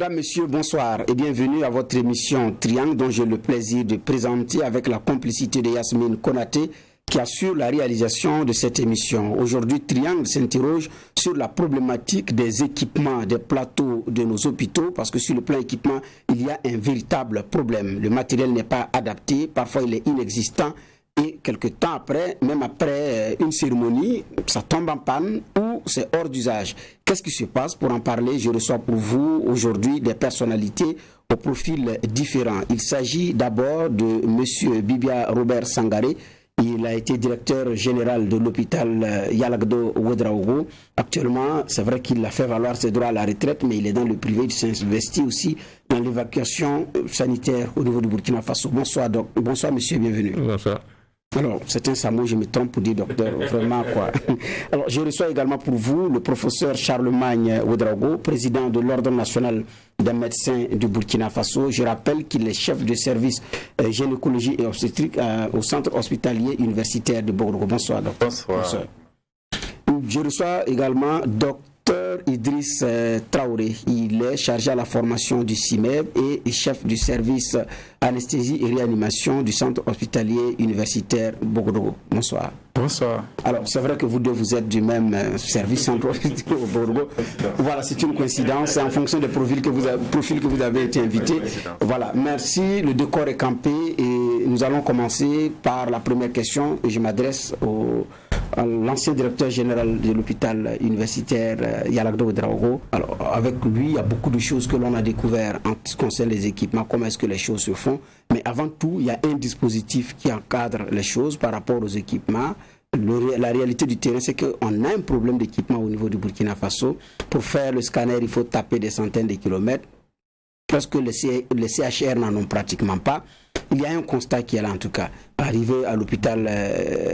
Mesdames, Messieurs, bonsoir et bienvenue à votre émission Triangle dont j'ai le plaisir de présenter avec la complicité de Yasmine Konaté qui assure la réalisation de cette émission. Aujourd'hui, Triangle s'interroge sur la problématique des équipements, des plateaux de nos hôpitaux parce que sur le plan équipement, il y a un véritable problème. Le matériel n'est pas adapté, parfois il est inexistant. Et quelque temps après, même après une cérémonie, ça tombe en panne ou c'est hors d'usage. Qu'est-ce qui se passe? Pour en parler, je reçois pour vous aujourd'hui des personnalités au profil différent. Il s'agit d'abord de M. Bibia Robert Sangaré. Il a été directeur général de l'hôpital Yalagado Ouedraogo. Actuellement, c'est vrai qu'il a fait valoir ses droits à la retraite, mais il est dans le privé, il s'investit aussi dans l'évacuation sanitaire au niveau du Burkina Faso. Bonsoir, bonsoir monsieur, bienvenue. Bonsoir. Alors, c'est un samo, je me trompe pour dire docteur, vraiment quoi. Alors, je reçois également pour vous le professeur Charlemagne Ouedraogo, président de l'Ordre national des médecins du Burkina Faso. Je rappelle qu'il est chef de service gynécologie et obstétrique au centre hospitalier universitaire de Bogoro. Bonsoir, docteur. Bonsoir. Je reçois également docteur Idriss Traoré. Il est chargé à la formation du CIMEB et chef du service anesthésie et réanimation du centre hospitalier universitaire Bogoro. Bonsoir. Bonsoir. Alors, c'est vrai que vous deux, vous êtes du même service centre hospitalier au Bogoro. Voilà, c'est une coïncidence. C'est en fonction des profils que vous avez été invité. Voilà, merci. Le décor est campé et nous allons commencer par la première question. Je m'adresse à l'ancien directeur général de l'hôpital universitaire Yalagado Ouedraogo. Alors, avec lui, il y a beaucoup de choses que l'on a découvert en ce qui concerne les équipements, comment est-ce que les choses se font. Mais avant tout, il y a un dispositif qui encadre les choses par rapport aux équipements. La réalité du terrain, c'est qu'on a un problème d'équipement au niveau du Burkina Faso. Pour faire le scanner, il faut taper des centaines de kilomètres. Presque les CHR n'en ont pratiquement pas. Il y a un constat qui est là en tout cas. Arrivé à l'hôpital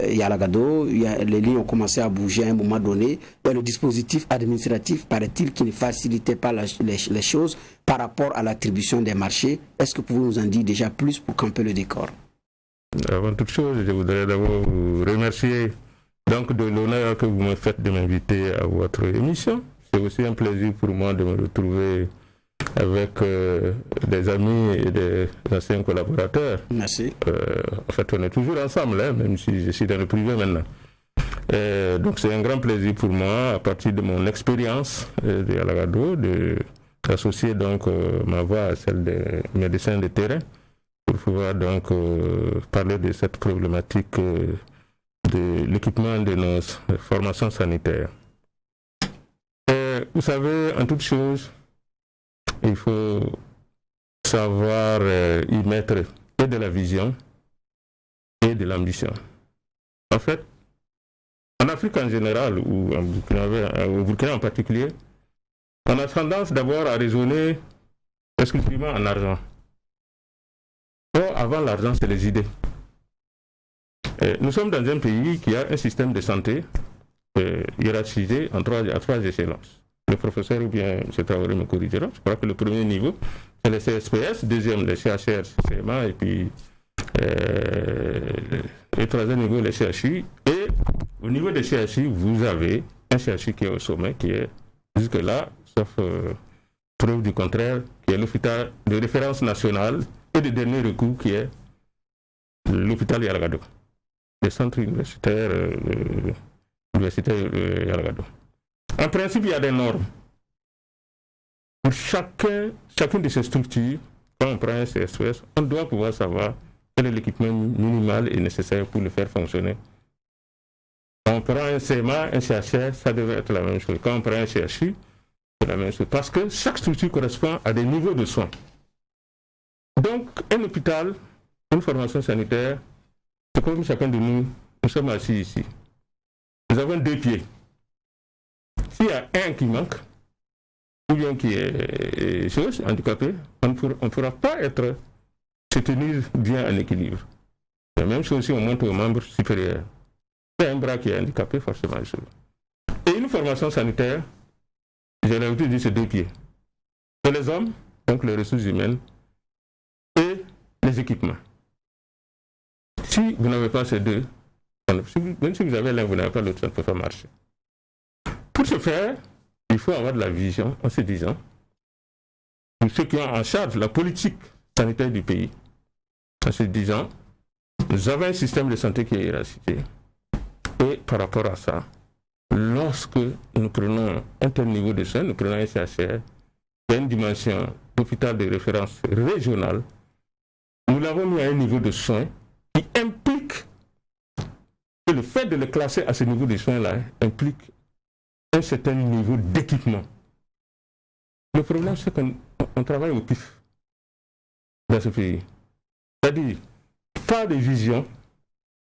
Yalagado, les lignes ont commencé à bouger à un moment donné. Il y a le dispositif administratif, paraît-il, qui ne facilitait pas les choses par rapport à l'attribution des marchés. Est-ce que vous pouvez nous en dire déjà plus pour camper le décor? Avant toute chose, je voudrais d'abord vous remercier donc de l'honneur que vous me faites de m'inviter à votre émission. C'est aussi un plaisir pour moi de me retrouver avec des amis et des anciens collaborateurs. Merci. En fait, on est toujours ensemble, hein, même si je suis dans le privé maintenant. Donc c'est un grand plaisir pour moi, à partir de mon expérience de Yalagado, d'associer donc ma voix à celle des médecins de terrain pour pouvoir donc parler de cette problématique de l'équipement de nos formations sanitaires. Vous savez, en toute chose, il faut savoir y mettre et de la vision et de l'ambition. En fait, en Afrique en général, ou au Burkina en particulier, on a tendance d'abord à raisonner exclusivement en argent. Or, avant l'argent, c'est les idées. Nous sommes dans un pays qui a un système de santé hiérarchisé à trois échélences. Le professeur ou bien M. Traoré me corrigera. Je crois que le premier niveau, c'est le CSPS, deuxième, le CHR, CMA, et puis le troisième niveau, le CHI. Et au niveau des CHI, vous avez un CHI qui est au sommet, qui est jusque-là, sauf preuve du contraire, qui est l'hôpital de référence nationale et de dernier recours, qui est l'hôpital Yalagado, le centre universitaire Yalagado. En principe, il y a des normes. Pour chacune de ces structures, quand on prend un CSPS, on doit pouvoir savoir quel est l'équipement minimal et nécessaire pour le faire fonctionner. Quand on prend un CMA, un CHR, ça devrait être la même chose. Quand on prend un CHI, c'est la même chose. Parce que chaque structure correspond à des niveaux de soins. Donc, un hôpital, une formation sanitaire, c'est comme chacun de nous, nous sommes assis ici. Nous avons deux pieds. S'il y a un qui manque, ou bien qui est handicapé, on ne pourra pas se tenir bien en équilibre. La même chose si on monte aux membres supérieurs. C'est un bras qui est handicapé, forcément. Et une formation sanitaire, j'ai l'habitude de dire c'est deux pieds. C'est les hommes, donc les ressources humaines, et les équipements. Si vous n'avez pas ces deux, même si vous avez l'un, vous n'avez pas l'autre, ça ne peut pas marcher. Pour ce faire, il faut avoir de la vision en se disant pour ceux qui ont en charge la politique sanitaire du pays, en se disant, nous avons un système de santé qui est hiérarchisé. Et par rapport à ça, lorsque nous prenons un tel niveau de soins, nous prenons un CHR, il y a une dimension d'hôpital de référence régionale, nous l'avons mis à un niveau de soins qui implique, et le fait de le classer à ce niveau de soins-là implique un certain niveau d'équipement. Le problème, c'est qu'on travaille au pif dans ce pays. C'est-à-dire, pas de vision,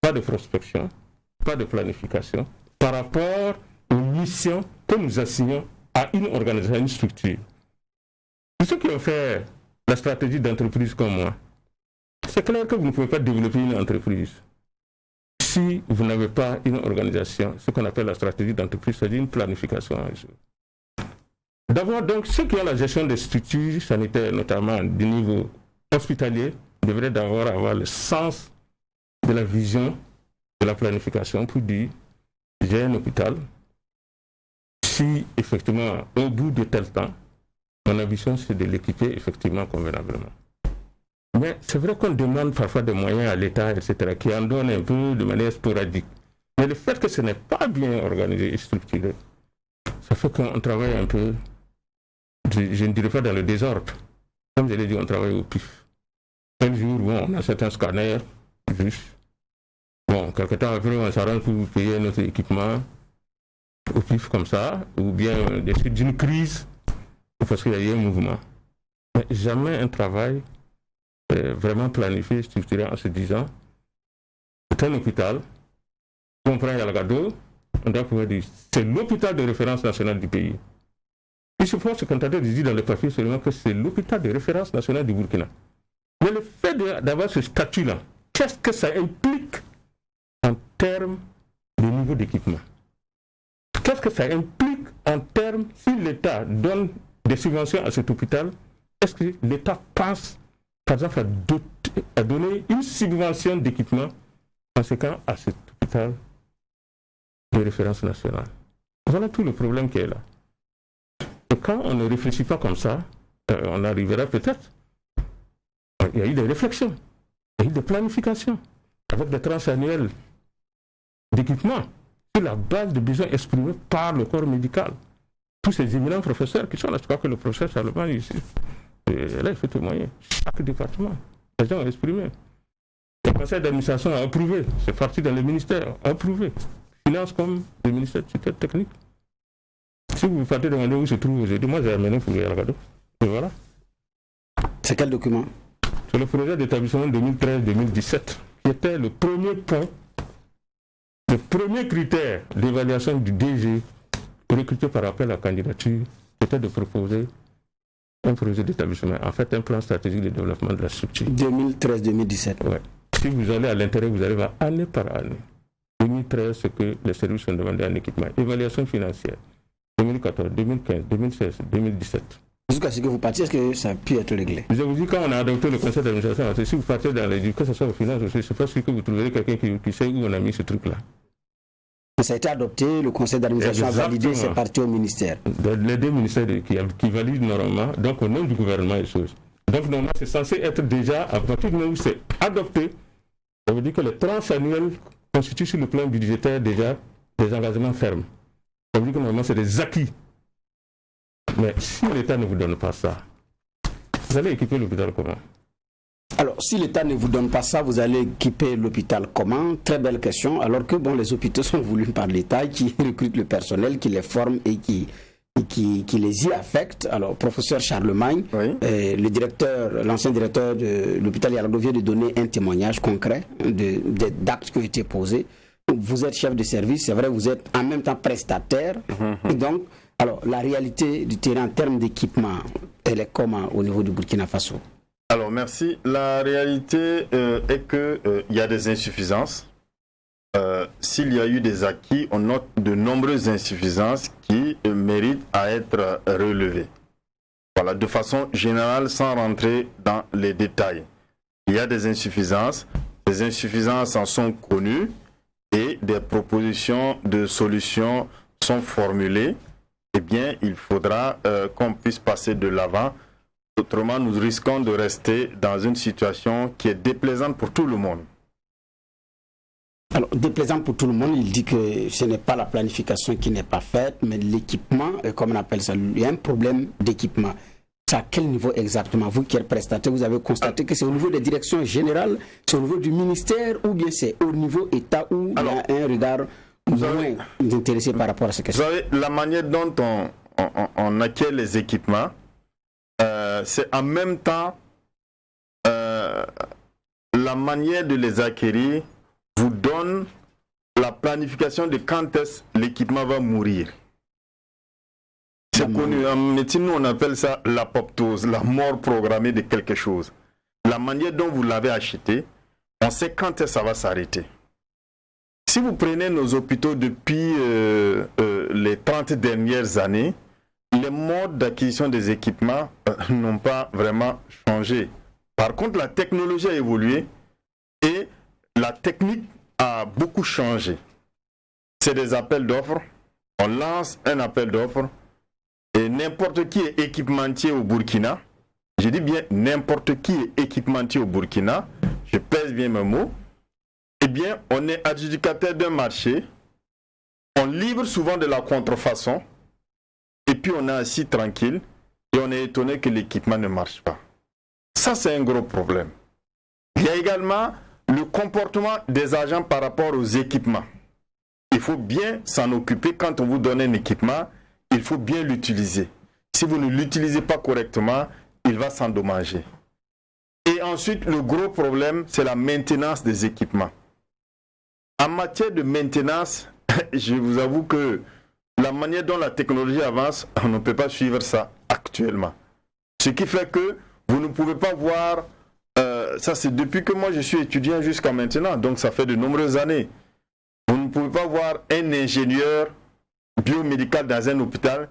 pas de prospection, pas de planification par rapport aux missions que nous assignons à une organisation, à une structure. Pour ceux qui ont fait la stratégie d'entreprise comme moi, c'est clair que vous ne pouvez pas développer une entreprise si vous n'avez pas une organisation, ce qu'on appelle la stratégie d'entreprise, c'est-à-dire une planification. D'abord, donc, ceux qui ont la gestion des structures sanitaires, notamment du niveau hospitalier, devraient d'abord avoir le sens de la vision, de la planification pour dire, j'ai un hôpital, si effectivement, au bout de tel temps, mon ambition c'est de l'équiper effectivement convenablement. Mais c'est vrai qu'on demande parfois des moyens à l'État, etc., qui en donnent un peu de manière sporadique. Mais le fait que ce n'est pas bien organisé et structuré, ça fait qu'on travaille un peu, je ne dirais pas dans le désordre. Comme je l'ai dit, on travaille au pif. Un jour, bon, on a certains scanners, juste. Bon, quelque temps après, on s'arrange pour payer notre équipement au pif comme ça, ou bien des suites d'une crise, parce qu'il y a eu un mouvement. Mais jamais un travail vraiment planifié, structuré en se disant, c'est un hôpital, si on prend Yalagado, on doit pouvoir dire, c'est l'hôpital de référence nationale du pays. Il se faut se contenter de dire dans le papier seulement que c'est l'hôpital de référence nationale du Burkina. Mais le fait d'avoir ce statut-là, qu'est-ce que ça implique en termes de niveau d'équipement? Qu'est-ce que ça implique en termes, si l'État donne des subventions à cet hôpital, est-ce que l'État pense, par exemple, à donner une subvention d'équipement conséquent à cet hôpital de référence nationale? Voilà tout le problème qui est là. Et quand on ne réfléchit pas comme ça, on arrivera peut-être. Il y a eu des réflexions, il y a eu des planifications, avec des tranches annuelles d'équipement, sur la base de besoins exprimés par le corps médical. Tous ces éminents professeurs qui sont là, je crois que le professeur Charlemagne ici, là il faut témoigner, chaque département, les gens ont exprimé. Le conseil d'administration a approuvé, c'est parti dans le ministère, a approuvé. Finance comme le ministère de tutelle technique. Si vous partez demander où se trouve aujourd'hui, moi j'ai amené pour le cadeau. Et voilà. C'est quel document? C'est le projet d'établissement 2013-2017, qui était le premier point, le premier critère d'évaluation du DG recruté par appel à la candidature, c'était de proposer un projet d'établissement, en fait un plan stratégique de développement de la structure. 2013-2017. Ouais. Si vous allez à l'intérieur, vous allez voir année par année. 2013, ce que les services ont demandé en équipement. Évaluation financière. 2014, 2015, 2016, 2017. Jusqu'à ce que vous partiez, est-ce que ça a pu être réglé? Je vous dis, quand on a adopté le conseil d'administration, si vous partez dans les que ce soit aux finances aussi, je ne sais pas si que vous trouverez quelqu'un qui sait où on a mis ce truc-là. Ça a été adopté, le conseil d'administration a validé, c'est parti au ministère. Les deux ministères qui valident normalement, donc au nom du gouvernement et choses. Donc normalement, c'est censé être déjà, à partir du moment où c'est adopté, ça veut dire que les tranches annuelles constituent sur le plan budgétaire déjà des engagements fermes. Ça veut dire que normalement, c'est des acquis. Mais si l'État ne vous donne pas ça, vous allez équiper l'hôpital comment? Alors, si l'État ne vous donne pas ça, vous allez équiper l'hôpital comment? Très belle question. Alors que bon, les hôpitaux sont voulus par l'État qui recrute le personnel, qui les forme et qui les y affecte. Alors, professeur Charlemagne, oui. L'ancien directeur de l'hôpital Yalagado vient de donner un témoignage concret d'actes qui ont été posés. Vous êtes chef de service, c'est vrai, vous êtes en même temps prestataire. Et donc, alors, la réalité du terrain en termes d'équipement, elle est comment au niveau du Burkina Faso? Alors, merci. La réalité est qu'il y a des insuffisances. S'il y a eu des acquis, on note de nombreuses insuffisances qui méritent à être relevées. Voilà, de façon générale, sans rentrer dans les détails. Il y a des insuffisances. Les insuffisances en sont connues et des propositions de solutions sont formulées. Eh bien, il faudra qu'on puisse passer de l'avant Autrement, nous risquons de rester dans une situation qui est déplaisante pour tout le monde. Alors, déplaisant pour tout le monde, il dit que ce n'est pas la planification qui n'est pas faite, mais l'équipement, comme on appelle ça, il y a un problème d'équipement. C'est à quel niveau exactement? Vous qui êtes prestataire, vous avez constaté que c'est au niveau des directions générales, c'est au niveau du ministère, ou bien c'est au niveau État où il y a un regard moins intéressé par rapport à ces questions? Vous savez, la manière dont on acquiert les équipements, c'est en même temps la manière de les acquérir vous donne la planification de quand est-ce l'équipement va mourir. C'est connu, en médecine, nous on appelle ça l'apoptose, la mort programmée de quelque chose. La manière dont vous l'avez acheté, on sait quand est-ce que ça va s'arrêter. Si vous prenez nos hôpitaux depuis les 30 dernières années, les modes d'acquisition des équipements n'ont pas vraiment changé. Par contre, la technologie a évolué et la technique a beaucoup changé. C'est des appels d'offres. On lance un appel d'offres et n'importe qui est équipementier au Burkina. Je dis bien n'importe qui est équipementier au Burkina. Je pèse bien mes mots. Eh bien, on est adjudicataire d'un marché. On livre souvent de la contrefaçon. Et puis on est assis tranquille et on est étonné que l'équipement ne marche pas. Ça, c'est un gros problème. Il y a également le comportement des agents par rapport aux équipements. Il faut bien s'en occuper. Quand on vous donne un équipement, il faut bien l'utiliser. Si vous ne l'utilisez pas correctement, il va s'endommager. Et ensuite, le gros problème, c'est la maintenance des équipements. En matière de maintenance, je vous avoue que la manière dont la technologie avance, on ne peut pas suivre ça actuellement. Ce qui fait que vous ne pouvez pas voir, ça c'est depuis que moi je suis étudiant jusqu'à maintenant, donc ça fait de nombreuses années. Vous ne pouvez pas voir un ingénieur biomédical dans un hôpital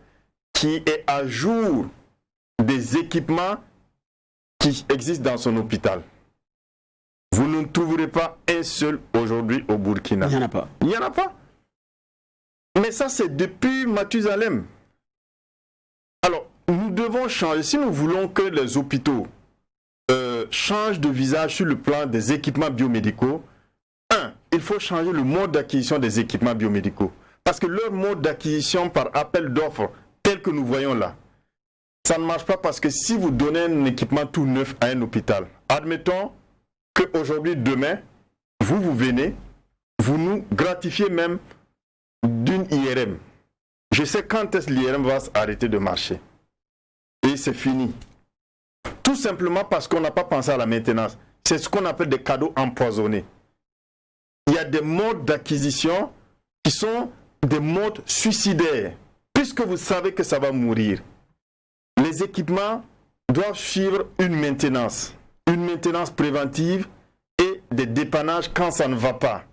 qui est à jour des équipements qui existent dans son hôpital. Vous ne trouverez pas un seul aujourd'hui au Burkina. Il n'y en a pas. Il n'y en a pas. Mais ça, c'est depuis Mathusalem. Alors, nous devons changer. Si nous voulons que les hôpitaux changent de visage sur le plan des équipements biomédicaux, il faut changer le mode d'acquisition des équipements biomédicaux. Parce que leur mode d'acquisition par appel d'offres, tel que nous voyons là, ça ne marche pas parce que si vous donnez un équipement tout neuf à un hôpital, admettons qu'aujourd'hui, demain, vous venez, vous nous gratifiez même d'une IRM. Je sais quand est-ce que l'IRM va arrêter de marcher. Et c'est fini. Tout simplement parce qu'on n'a pas pensé à la maintenance. C'est ce qu'on appelle des cadeaux empoisonnés. Il y a des modes d'acquisition qui sont des modes suicidaires. Puisque vous savez que ça va mourir, les équipements doivent suivre une maintenance préventive et des dépannages quand ça ne va pas.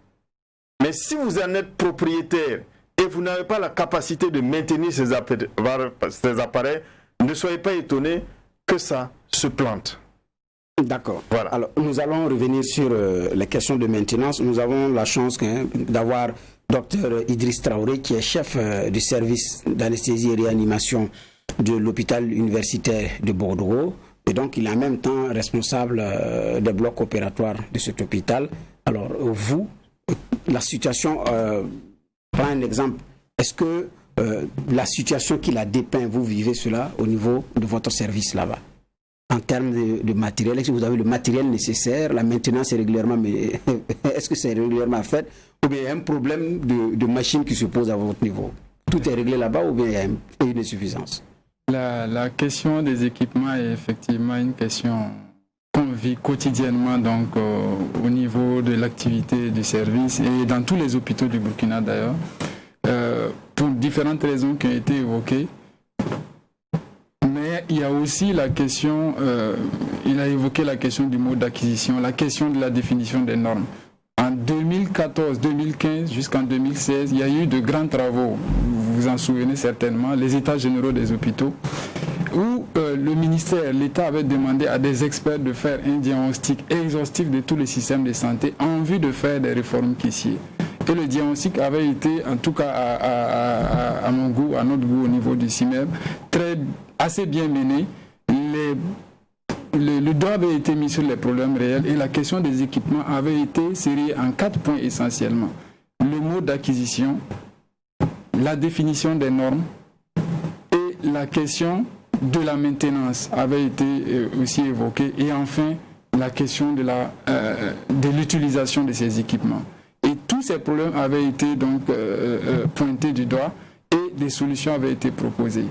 Mais si vous en êtes propriétaire et vous n'avez pas la capacité de maintenir ces appareils, ne soyez pas étonnés que ça se plante. D'accord. Voilà. Alors, nous allons revenir sur les questions de maintenance. Nous avons la chance d'avoir Dr Idriss Traoré, qui est chef du service d'anesthésie et réanimation de l'hôpital universitaire de Bordeaux. Et donc, il est en même temps responsable des blocs opératoires de cet hôpital. Alors, vous, la situation, prends un exemple, est-ce que la situation qu'il a dépeint, vous vivez cela au niveau de votre service là-bas? En termes de matériel, est-ce que vous avez le matériel nécessaire? La maintenance est régulièrement, mais est-ce que c'est régulièrement fait? Ou bien il y a un problème de machine qui se pose à votre niveau? Tout est réglé là-bas ou bien il y a une insuffisance? La question des équipements est effectivement une question qu'on vit quotidiennement donc, au niveau de l'activité du service et dans tous les hôpitaux du Burkina d'ailleurs, pour différentes raisons qui ont été évoquées. Mais il y a aussi la question, il a évoqué la question du mode d'acquisition, la question de la définition des normes. En 2014, 2015 jusqu'en 2016, il y a eu de grands travaux, vous vous en souvenez certainement, les états généraux des hôpitaux, où le ministère, l'État avait demandé à des experts de faire un diagnostic exhaustif de tous les systèmes de santé en vue de faire des réformes caissiers. Et le diagnostic avait été, en tout cas à mon goût, à notre goût au niveau du CIMEB, assez bien mené. le doigt avait été mis sur les problèmes réels et la question des équipements avait été serrée en 4 points essentiellement. Le mode d'acquisition, la définition des normes et la question de la maintenance avait été aussi évoquée, et enfin la question de l'utilisation de ces équipements. Et tous ces problèmes avaient été donc pointés du doigt et des solutions avaient été proposées.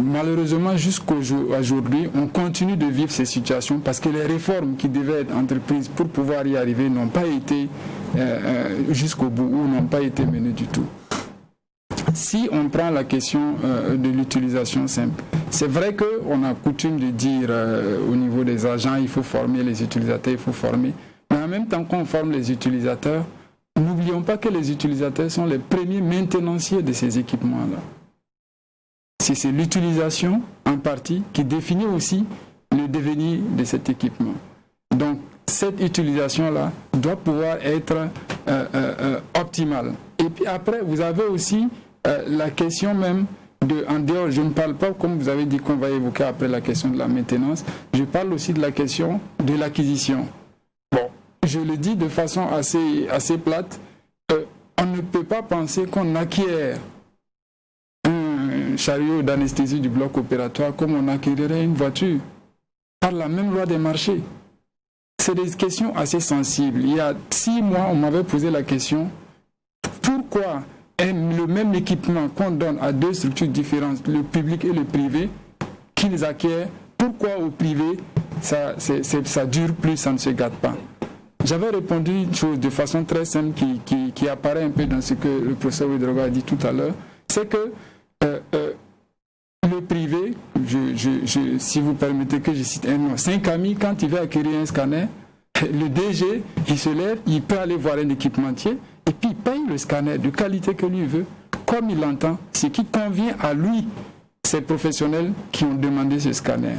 Malheureusement, jusqu'aujourd'hui, on continue de vivre ces situations parce que les réformes qui devaient être entreprises pour pouvoir y arriver n'ont pas été jusqu'au bout ou n'ont pas été menées du tout. Si on prend la question de l'utilisation simple, c'est vrai qu'on a coutume de dire au niveau des agents, il faut former les utilisateurs, il faut former. Mais en même temps qu'on forme les utilisateurs, n'oublions pas que les utilisateurs sont les premiers maintenanciers de ces équipements-là. C'est l'utilisation en partie qui définit aussi le devenir de cet équipement. Donc cette utilisation-là doit pouvoir être optimale. Et puis après, vous avez aussi la question même en dehors, je ne parle pas, comme vous avez dit qu'on va évoquer après la question de la maintenance, je parle aussi de la question de l'acquisition. Bon, je le dis de façon assez plate, on ne peut pas penser qu'on acquiert un chariot d'anesthésie du bloc opératoire comme on acquérirait une voiture, par la même loi des marchés. C'est des questions assez sensibles. Il y a 6 mois, on m'avait posé la question, pourquoi le même équipement qu'on donne à 2 structures différentes, le public et le privé, qu'ils acquièrent, pourquoi au privé ça dure plus, ça ne se gâte pas? J'avais répondu une chose de façon très simple qui apparaît un peu dans ce que le professeur Ouedraogo a dit tout à l'heure, c'est que le privé, si vous permettez que je cite un nom, 5 amis, quand il veut acquérir un scanner, le DG, il se lève, il peut aller voir un équipementier et puis il paye le scanner de qualité que lui veut, comme il l'entend, ce qui convient à lui, ces professionnels qui ont demandé ce scanner.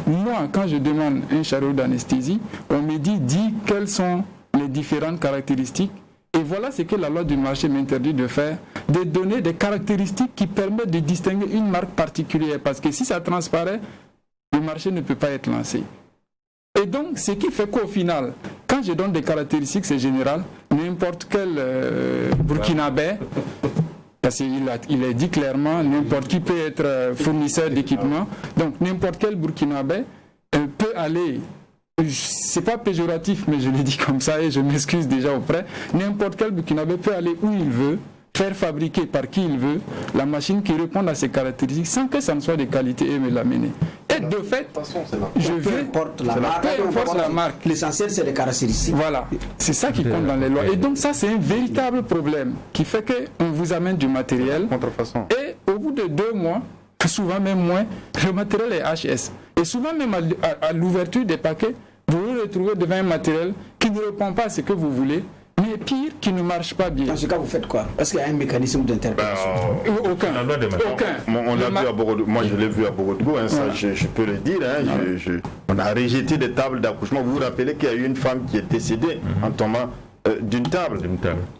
Moi, quand je demande un chariot d'anesthésie, on me dit quelles sont les différentes caractéristiques. Et voilà ce que la loi du marché m'interdit de faire, de donner des caractéristiques qui permettent de distinguer une marque particulière. Parce que si ça transparaît, le marché ne peut pas être lancé. Et donc, ce qui fait qu'au final, quand je donne des caractéristiques, c'est général, n'importe quel Burkinabé, parce qu'il a dit clairement, n'importe qui peut être fournisseur d'équipement, donc n'importe quel Burkinabé peut aller, c'est pas péjoratif, mais je le dis comme ça et je m'excuse déjà auprès, n'importe quel Burkinabé peut aller où il veut, faire fabriquer par qui il veut la machine qui répond à ses caractéristiques sans que ça ne soit de qualité et me l'amener. Et de fait, peu importe la marque, l'essentiel c'est les caractéristiques. Voilà, c'est ça qui compte dans les lois. Et donc ça c'est un véritable problème qui fait qu'on vous amène du matériel et au bout de 2 mois, souvent même moins, le matériel est HS. Et souvent même à l'ouverture des paquets, vous vous retrouvez devant un matériel qui ne répond pas à ce que vous voulez, mais pire, qui ne marche pas bien. Dans ce cas, vous faites quoi? Est-ce qu'il y a un mécanisme d'interprétation? Aucun. On l'a vu à Borodogo. Moi, je l'ai vu à Borodogo. Hein, voilà. Ça, je peux le dire. Hein, on a rejeté des tables d'accouchement. Vous vous rappelez qu'il y a eu une femme qui est décédée en tombant d'une table.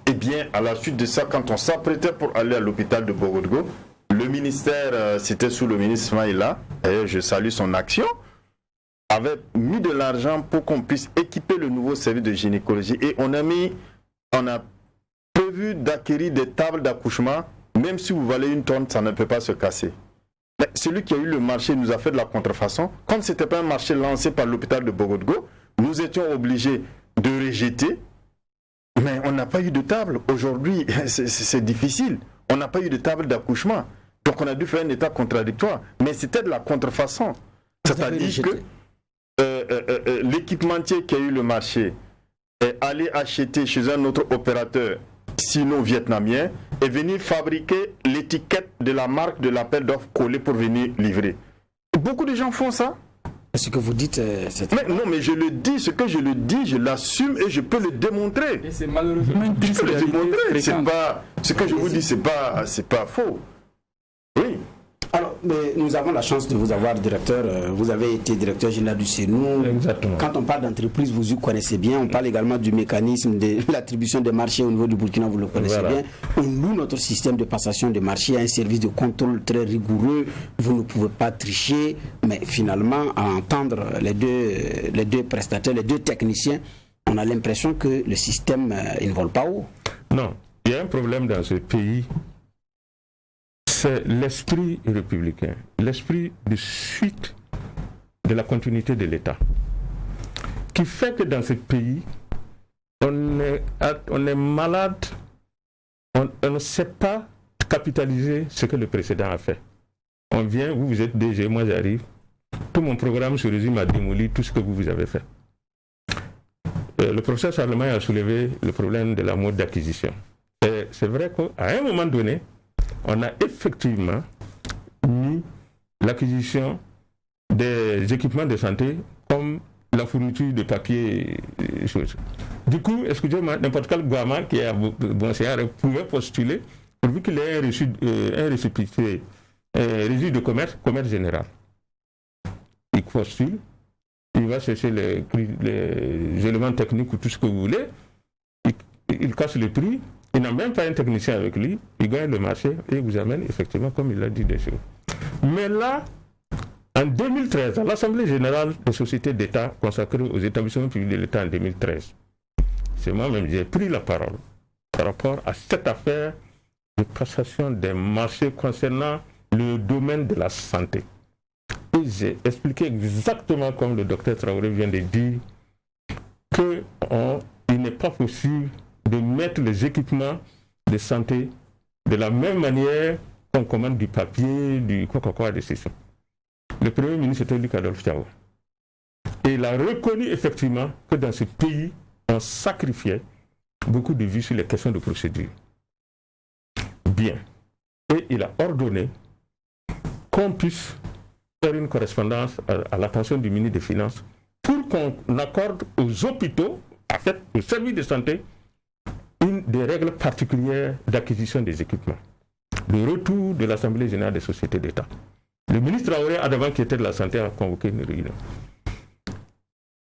Eh bien, à la suite de ça, quand on s'apprêtait pour aller à l'hôpital de Borodogo, le ministère, c'était sous le ministre Maïla, et je salue son action, avait mis de l'argent pour qu'on puisse équiper le nouveau service de gynécologie. Et on a prévu d'acquérir des tables d'accouchement, même si vous valez 1 tonne, ça ne peut pas se casser. Mais celui qui a eu le marché nous a fait de la contrefaçon. Comme ce n'était pas un marché lancé par l'hôpital de Borodogo, nous étions obligés de rejeter, mais on n'a pas eu de table. Aujourd'hui, c'est difficile. On n'a pas eu de table d'accouchement. Donc on a dû faire un état contradictoire. Mais c'était de la contrefaçon. C'est-à-dire que l'équipementier qui a eu le marché est allé acheter chez un autre opérateur sino-vietnamien et venir fabriquer l'étiquette de la marque de l'appel d'offres collée pour venir livrer. Beaucoup de gens font ça. Ce que vous dites, mais je le dis, ce que je le dis, je l'assume et je peux le démontrer. Et c'est malheureusement une triste réalité. Ce que je vous dis, c'est pas faux. Oui. Alors, mais nous avons la chance de vous avoir directeur. Vous avez été directeur général du CNU. Exactement. Quand on parle d'entreprise, vous y connaissez bien. On parle également du mécanisme de l'attribution des marchés au niveau du Burkina, vous le connaissez bien. On loue notre système de passation de marché à un service de contrôle très rigoureux. Vous ne pouvez pas tricher, mais finalement, à entendre les deux prestataires, les deux techniciens, on a l'impression que le système il ne vole pas haut. Non, il y a un problème dans ce pays. C'est l'esprit républicain, l'esprit de suite de la continuité de l'État, qui fait que dans ce pays, on est malade, on ne sait pas capitaliser ce que le précédent a fait. On vient, vous êtes DG, moi j'arrive, tout mon programme se résume à démolir tout ce que vous avez fait. Le professeur Charlemagne a soulevé le problème de la mode d'acquisition. C'est vrai qu'à un moment donné, on a effectivement mis l'acquisition des équipements de santé comme la fourniture de papier et choses. Du coup, excusez-moi, n'importe quel gouvernement qui a bon séance pouvait postuler pourvu qu'il ait un récépissé, registre de commerce général. Il postule, il va chercher les éléments techniques ou tout ce que vous voulez, il casse le prix. Il n'a même pas un technicien avec lui, il gagne le marché et vous amène effectivement, comme il l'a dit, des choses. Mais là, en 2013, à l'Assemblée générale des sociétés d'État consacrée aux établissements publics de l'État en 2013, c'est moi-même j'ai pris la parole par rapport à cette affaire de passation des marchés concernant le domaine de la santé. Et j'ai expliqué exactement comme le docteur Traoré vient de dire qu'il n'est pas possible de mettre les équipements de santé de la même manière qu'on commande du papier, du quoi, de ces choses. Le Premier ministre était Luc Adolphe Thiaw. Et il a reconnu effectivement que dans ce pays, on sacrifiait beaucoup de vies sur les questions de procédure. Bien. Et il a ordonné qu'on puisse faire une correspondance à l'attention du ministre des Finances pour qu'on accorde aux hôpitaux, en fait, aux services de santé, des règles particulières d'acquisition des équipements. Le retour de l'Assemblée générale des sociétés d'État. Le ministre Traoré, avant qui était de la santé, a convoqué une réunion.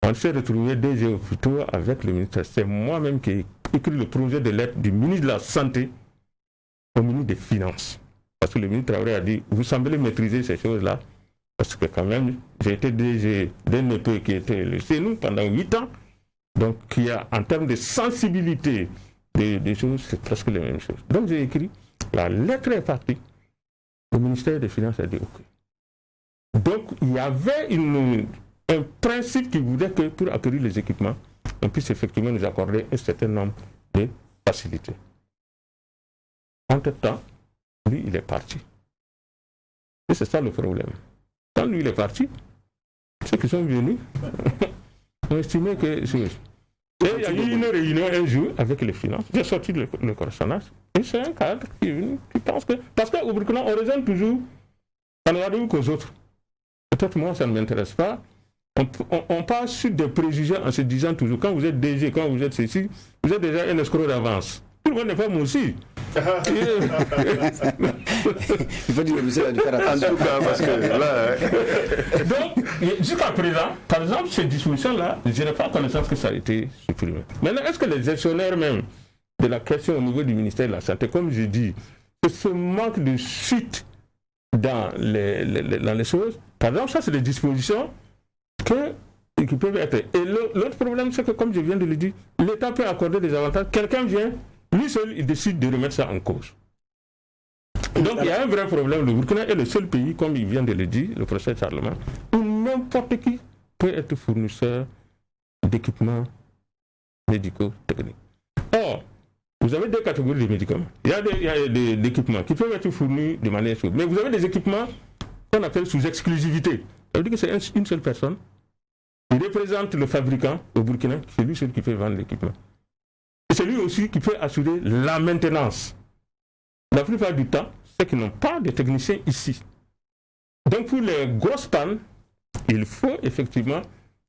On s'est retrouvé DG hôpitaux avec le ministre. C'est moi-même qui ai écrit le projet de lettre du ministre de la Santé au ministre des Finances. Parce que le ministre Traoré a dit, vous semblez maîtriser ces choses-là. Parce que quand même, j'ai été DG d'un EP qui était le CNU pendant 8 ans. Donc, il y a, en termes de sensibilité des choses, c'est presque les mêmes choses. Donc, j'ai écrit, la lettre est partie. Le ministère des Finances a dit OK. Donc, il y avait un principe qui voulait que pour acquérir les équipements, on puisse effectivement nous accorder un certain nombre de facilités. Entre-temps, lui, il est parti. Et c'est ça le problème. Quand lui, il est parti, ceux qui sont venus ont estimé que c'est... Et il y a eu une réunion un jour avec les finances. J'ai sorti le correspondance. Et c'est un cadre qui est venu, qui pense que... Parce qu'au Burkina, on raisonne toujours en regardant qu'aux autres. Peut-être moi, ça ne m'intéresse pas. On passe sur des préjugés en se disant toujours, quand vous êtes DG, quand vous êtes ceci, vous êtes déjà un escroc d'avance. Tout le monde n'est pas moi aussi. Il faut dire que la différence. En tout cas, parce que là... Donc, jusqu'à présent, par exemple, ces dispositions-là, je n'ai pas connaissance que ça a été supprimé. Maintenant, est-ce que les gestionnaires même de la question au niveau du ministère de la Santé, comme je dis, que ce manque de suite dans les choses, par exemple, ça c'est des dispositions qui peuvent être. Et l'autre problème, c'est que, comme je viens de le dire, l'État peut accorder des avantages. Quelqu'un vient, lui seul, il décide de remettre ça en cause. Donc il y a un vrai problème. Le Burkina est le seul pays, comme il vient de le dire, le professeur Charlemagne, où n'importe qui peut être fournisseur d'équipements médicaux techniques. Or, vous avez deux catégories de médicaments. Il y a des équipements qui peuvent être fournis de manière souple. Mais vous avez des équipements qu'on appelle sous exclusivité. Ça veut dire que c'est une seule personne. Il représente le fabricant au Burkina, c'est lui seul qui peut vendre l'équipement. Et c'est lui aussi qui peut assurer la maintenance. La plupart du temps, c'est qu'ils n'ont pas de techniciens ici. Donc pour les grosses pannes, il faut effectivement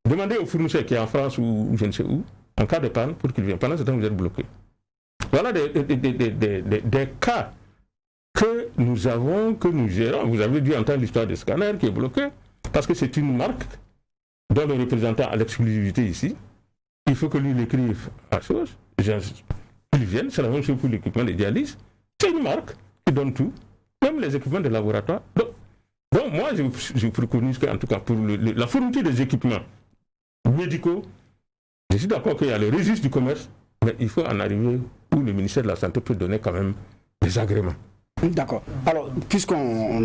demander au fournisseur qui est en France ou je ne sais où, en cas de panne, pour qu'il vienne. Pendant ce temps, vous êtes bloqué. Voilà des cas que nous avons, que nous gérons. Vous avez dû entendre l'histoire des scanners qui est bloqué, parce que c'est une marque dont le représentant a l'exclusivité ici. Il faut que lui l'écrive à chose. Ils viennent, c'est la même chose pour l'équipement de dialyse. C'est une marque qui donne tout, même les équipements de laboratoire. Donc moi, je préconise qu'en tout cas, pour la fourniture des équipements médicaux, je suis d'accord qu'il y a le registre du commerce, mais il faut en arriver où le ministère de la Santé peut donner quand même des agréments. D'accord. Alors, puisqu'on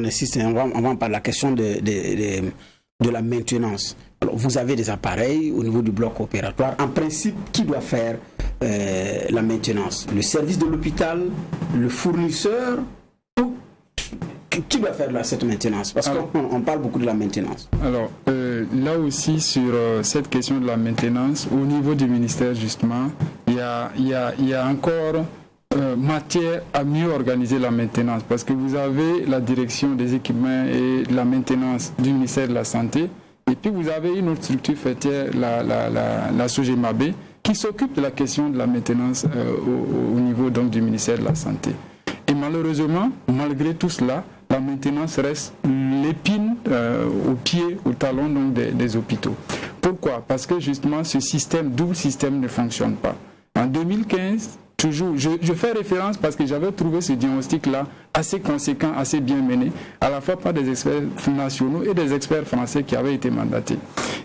insiste, on va parler de la question de la maintenance. Alors, vous avez des appareils au niveau du bloc opératoire. En principe, qui doit faire la maintenance? Le service de l'hôpital, le fournisseur, ou qui doit faire cette maintenance? Parce qu'on parle beaucoup de la maintenance. Alors, là aussi, sur cette question de la maintenance, au niveau du ministère, justement, il y a encore matière à mieux organiser la maintenance. Parce que vous avez la direction des équipements et de la maintenance du ministère de la Santé. Et puis, vous avez une autre structure fêtière, la SOGEMAB, qui s'occupe de la question de la maintenance au niveau donc, du ministère de la Santé. Et malheureusement, malgré tout cela, la maintenance reste l'épine au pied, au talon donc, des hôpitaux. Pourquoi? Parce que justement, ce double système ne fonctionne pas. En 2015, toujours, je fais référence parce que j'avais trouvé ce diagnostic-là assez conséquent, assez bien mené, à la fois par des experts nationaux et des experts français qui avaient été mandatés.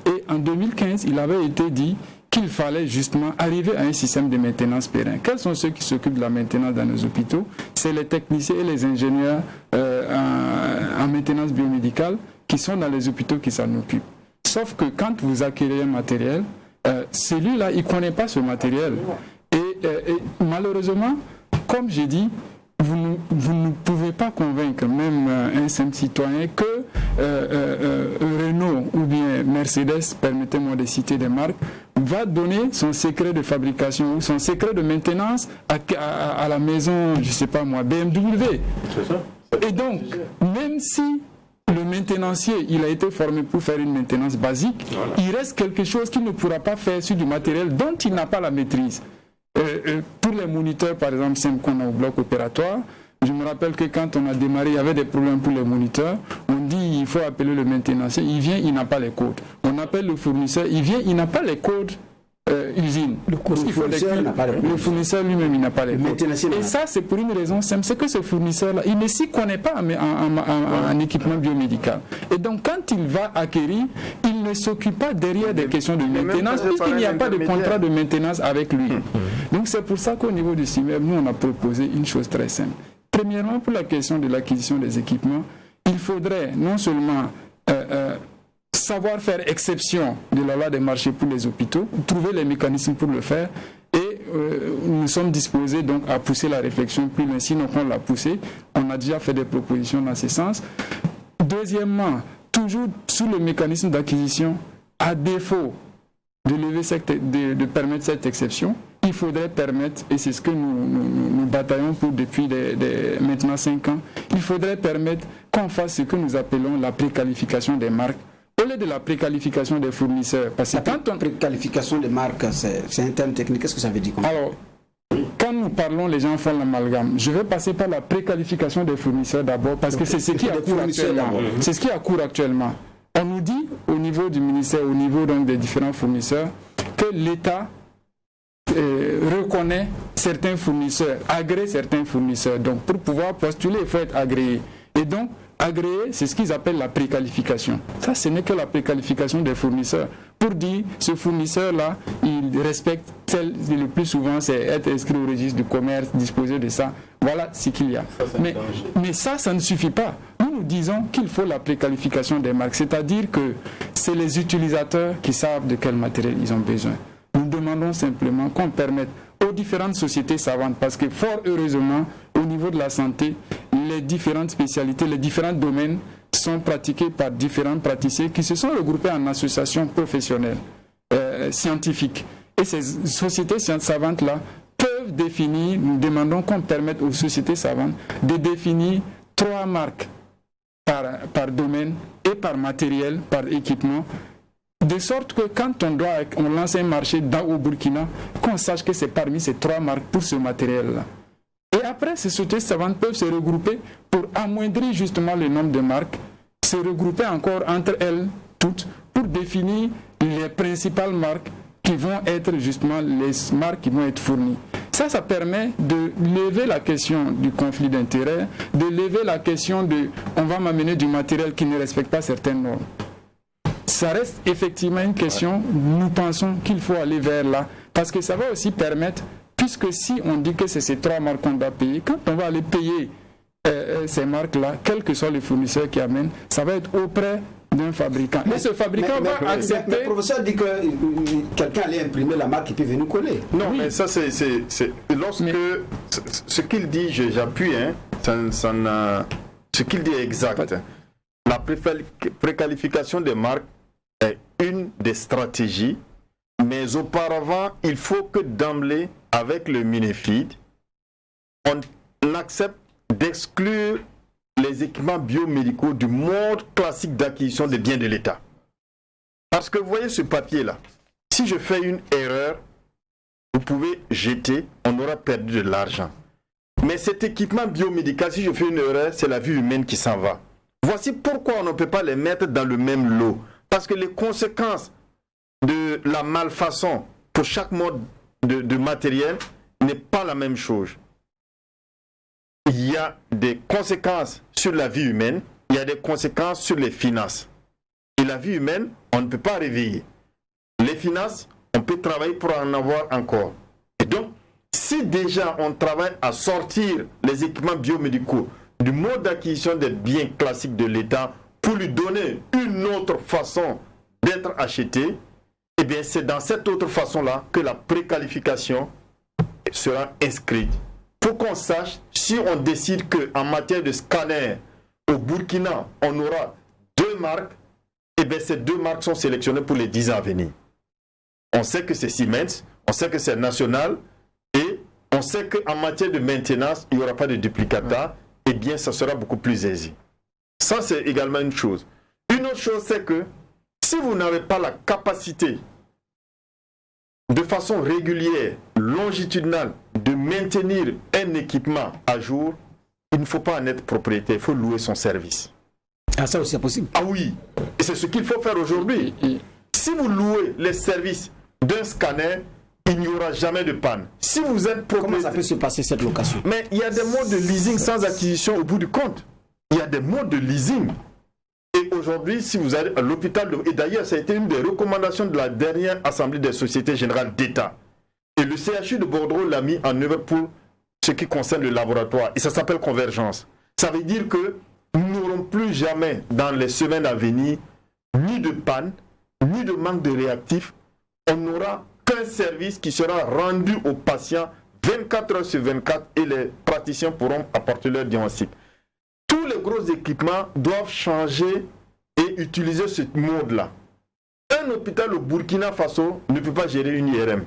Et en 2015, il avait été dit qu'il fallait justement arriver à un système de maintenance périn. Quels sont ceux qui s'occupent de la maintenance dans nos hôpitaux? C'est les techniciens et les ingénieurs en maintenance biomédicale qui sont dans les hôpitaux qui s'en occupent. Sauf que quand vous acquérez un matériel, celui-là, il ne connaît pas ce matériel. Et malheureusement, comme j'ai dit, vous ne pouvez pas convaincre même un simple citoyen que Renault ou bien Mercedes, permettez-moi de citer des marques, va donner son secret de fabrication ou son secret de maintenance à la maison, je ne sais pas moi, BMW. C'est ça. Et donc, même si le maintenancier, il a été formé pour faire une maintenance basique, voilà, il reste quelque chose qu'il ne pourra pas faire sur du matériel dont il n'a pas la maîtrise. Pour les moniteurs, par exemple, ceux qu'on a au bloc opératoire, je me rappelle que quand on a démarré, il y avait des problèmes pour les moniteurs. On dit il faut appeler le maintenancier, il vient, il n'a pas les codes. On appelle le fournisseur, il vient, il n'a pas les codes usine. Le fournisseur lui-même, il n'a pas les codes. Et ça, c'est pour une raison simple, c'est que ce fournisseur-là, il ne s'y connaît pas en équipement biomédical. Et donc, quand il va acquérir, il ne s'occupe pas derrière des questions de maintenance, puisqu'il n'y a pas de contrat de maintenance avec lui. Donc, c'est pour ça qu'au niveau du CIMEB, nous, on a proposé une chose très simple. Premièrement, pour la question de l'acquisition des équipements, il faudrait non seulement savoir faire exception de la loi des marchés pour les hôpitaux, trouver les mécanismes pour le faire, et nous sommes disposés donc à pousser la réflexion plus loin. Sinon, on l'a poussé, on a déjà fait des propositions dans ce sens. Deuxièmement, toujours sous le mécanisme d'acquisition, à défaut de permettre cette exception, il faudrait permettre, et c'est ce que nous bataillons pour depuis maintenant 5 ans, il faudrait permettre qu'on fasse ce que nous appelons la préqualification des marques, au lieu de la préqualification des fournisseurs. Parce que la préqualification des marques, c'est un terme technique, qu'est-ce que ça veut dire? Alors, quand nous parlons, les gens font l'amalgame. Je vais passer par la préqualification des fournisseurs d'abord, parce que c'est ce qui a cours actuellement. C'est ce qui a cours actuellement. On nous dit, au niveau du ministère, au niveau donc des différents fournisseurs, que l'État reconnaît certains fournisseurs, agrée certains fournisseurs. Donc, pour pouvoir postuler, il faut être agréé. Et donc, agréé, c'est ce qu'ils appellent la préqualification. Ça, ce n'est que la préqualification des fournisseurs. Pour dire, ce fournisseur-là, il respecte le plus souvent, c'est être inscrit au registre du commerce, disposer de ça. Voilà ce qu'il y a. Mais ça ne suffit pas. Nous disons qu'il faut la préqualification des marques, c'est-à-dire que c'est les utilisateurs qui savent de quel matériel ils ont besoin. Nous demandons simplement qu'on permette aux différentes sociétés savantes, parce que fort heureusement, au niveau de la santé, les différentes spécialités, les différents domaines sont pratiqués par différents praticiens qui se sont regroupés en associations professionnelles, scientifiques. Et ces sociétés savantes-là peuvent définir, nous demandons qu'on permette aux sociétés savantes de définir 3 marques par domaine et par matériel, par équipement, de sorte que quand on lance un marché au Burkina, qu'on sache que c'est parmi ces 3 marques pour ce matériel-là. Et Et après, ces sociétés savantes peuvent se regrouper pour amoindrir justement le nombre de marques, se regrouper encore entre elles toutes pour définir les principales marques qui vont être justement les marques qui vont être fournies. Ça permet de lever la question du conflit d'intérêts, de lever la question de on va m'amener du matériel qui ne respecte pas certaines normes. Ça reste effectivement une question, nous pensons qu'il faut aller vers là, parce que ça va aussi permettre, puisque si on dit que c'est ces 3 marques qu'on doit payer, quand on va aller payer ces marques-là, quels que soient les fournisseurs qui amènent, ça va être auprès d'un fabricant. Et ce fabricant va accepter... Mais le professeur dit que quelqu'un allait imprimer la marque et puis venir coller. Non, oui. Mais ça, c'est lorsque... Ce qu'il dit, j'appuie, hein, ce qu'il dit est exact. La préqualification des marques est une des stratégies, mais auparavant, il faut que d'emblée, avec le MINEFID, on accepte d'exclure les équipements biomédicaux du mode classique d'acquisition des biens de l'État. Parce que vous voyez ce papier-là, si je fais une erreur, vous pouvez jeter, on aura perdu de l'argent. Mais cet équipement biomédical, si je fais une erreur, c'est la vie humaine qui s'en va. Voici pourquoi on ne peut pas les mettre dans le même lot. Parce que les conséquences de la malfaçon pour chaque mode de matériel n'est pas la même chose. Il y a des conséquences sur la vie humaine, il y a des conséquences sur les finances. Et la vie humaine, on ne peut pas réveiller. Les finances, on peut travailler pour en avoir encore. Et donc, si déjà on travaille à sortir les équipements biomédicaux du mode d'acquisition des biens classiques de l'État pour lui donner une autre façon d'être acheté, eh bien c'est dans cette autre façon-là que la préqualification sera inscrite. Pour qu'on sache, si on décide qu'en matière de scanner, au Burkina, on aura 2 marques, eh bien ces 2 marques sont sélectionnées pour les 10 ans à venir. On sait que c'est Siemens, on sait que c'est national, et on sait qu'en matière de maintenance, il n'y aura pas de duplicata, eh bien ça sera beaucoup plus aisé. Ça, c'est également une chose. Une autre chose, c'est que si vous n'avez pas la capacité de façon régulière, longitudinale, de maintenir un équipement à jour, il ne faut pas en être propriétaire, il faut louer son service. Ah, ça aussi c'est possible. Ah oui, et c'est ce qu'il faut faire aujourd'hui. Si vous louez les services d'un scanner, il n'y aura jamais de panne. Si vous êtes propriétaire... Comment ça peut se passer cette location? Mais il y a des modes de leasing sans acquisition au bout du compte. Il y a des modes de leasing. Et aujourd'hui, si vous allez à l'hôpital, et d'ailleurs, ça a été une des recommandations de la dernière Assemblée des sociétés générales d'État. Et le CHU de Bordeaux l'a mis en œuvre pour ce qui concerne le laboratoire. Et ça s'appelle convergence. Ça veut dire que nous n'aurons plus jamais, dans les semaines à venir, ni de panne, ni de manque de réactifs. On n'aura qu'un service qui sera rendu aux patients 24 heures sur 24 et les praticiens pourront apporter leur diagnostic. Tous les gros équipements doivent changer et utiliser ce mode-là. Un hôpital au Burkina Faso ne peut pas gérer une IRM.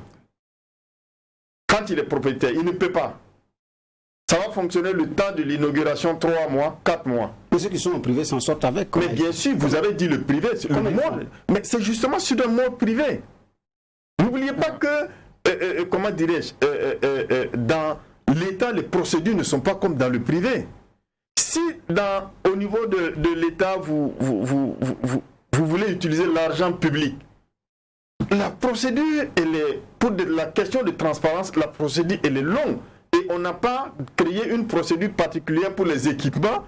Quand il est propriétaire, il ne peut pas. Ça va fonctionner le temps de l'inauguration, 3 mois, 4 mois. Mais ceux qui sont en privé s'en sortent avec. Mais bien sûr, vous avez dit le privé, le mode. Mais c'est justement sur un mode privé. N'oubliez pas que, comment dirais-je, dans l'État, les procédures ne sont pas comme dans le privé. Si au niveau de l'État, vous voulez utiliser l'argent public, la procédure, pour la question de transparence, la procédure, elle est longue. Et on n'a pas créé une procédure particulière pour les équipements.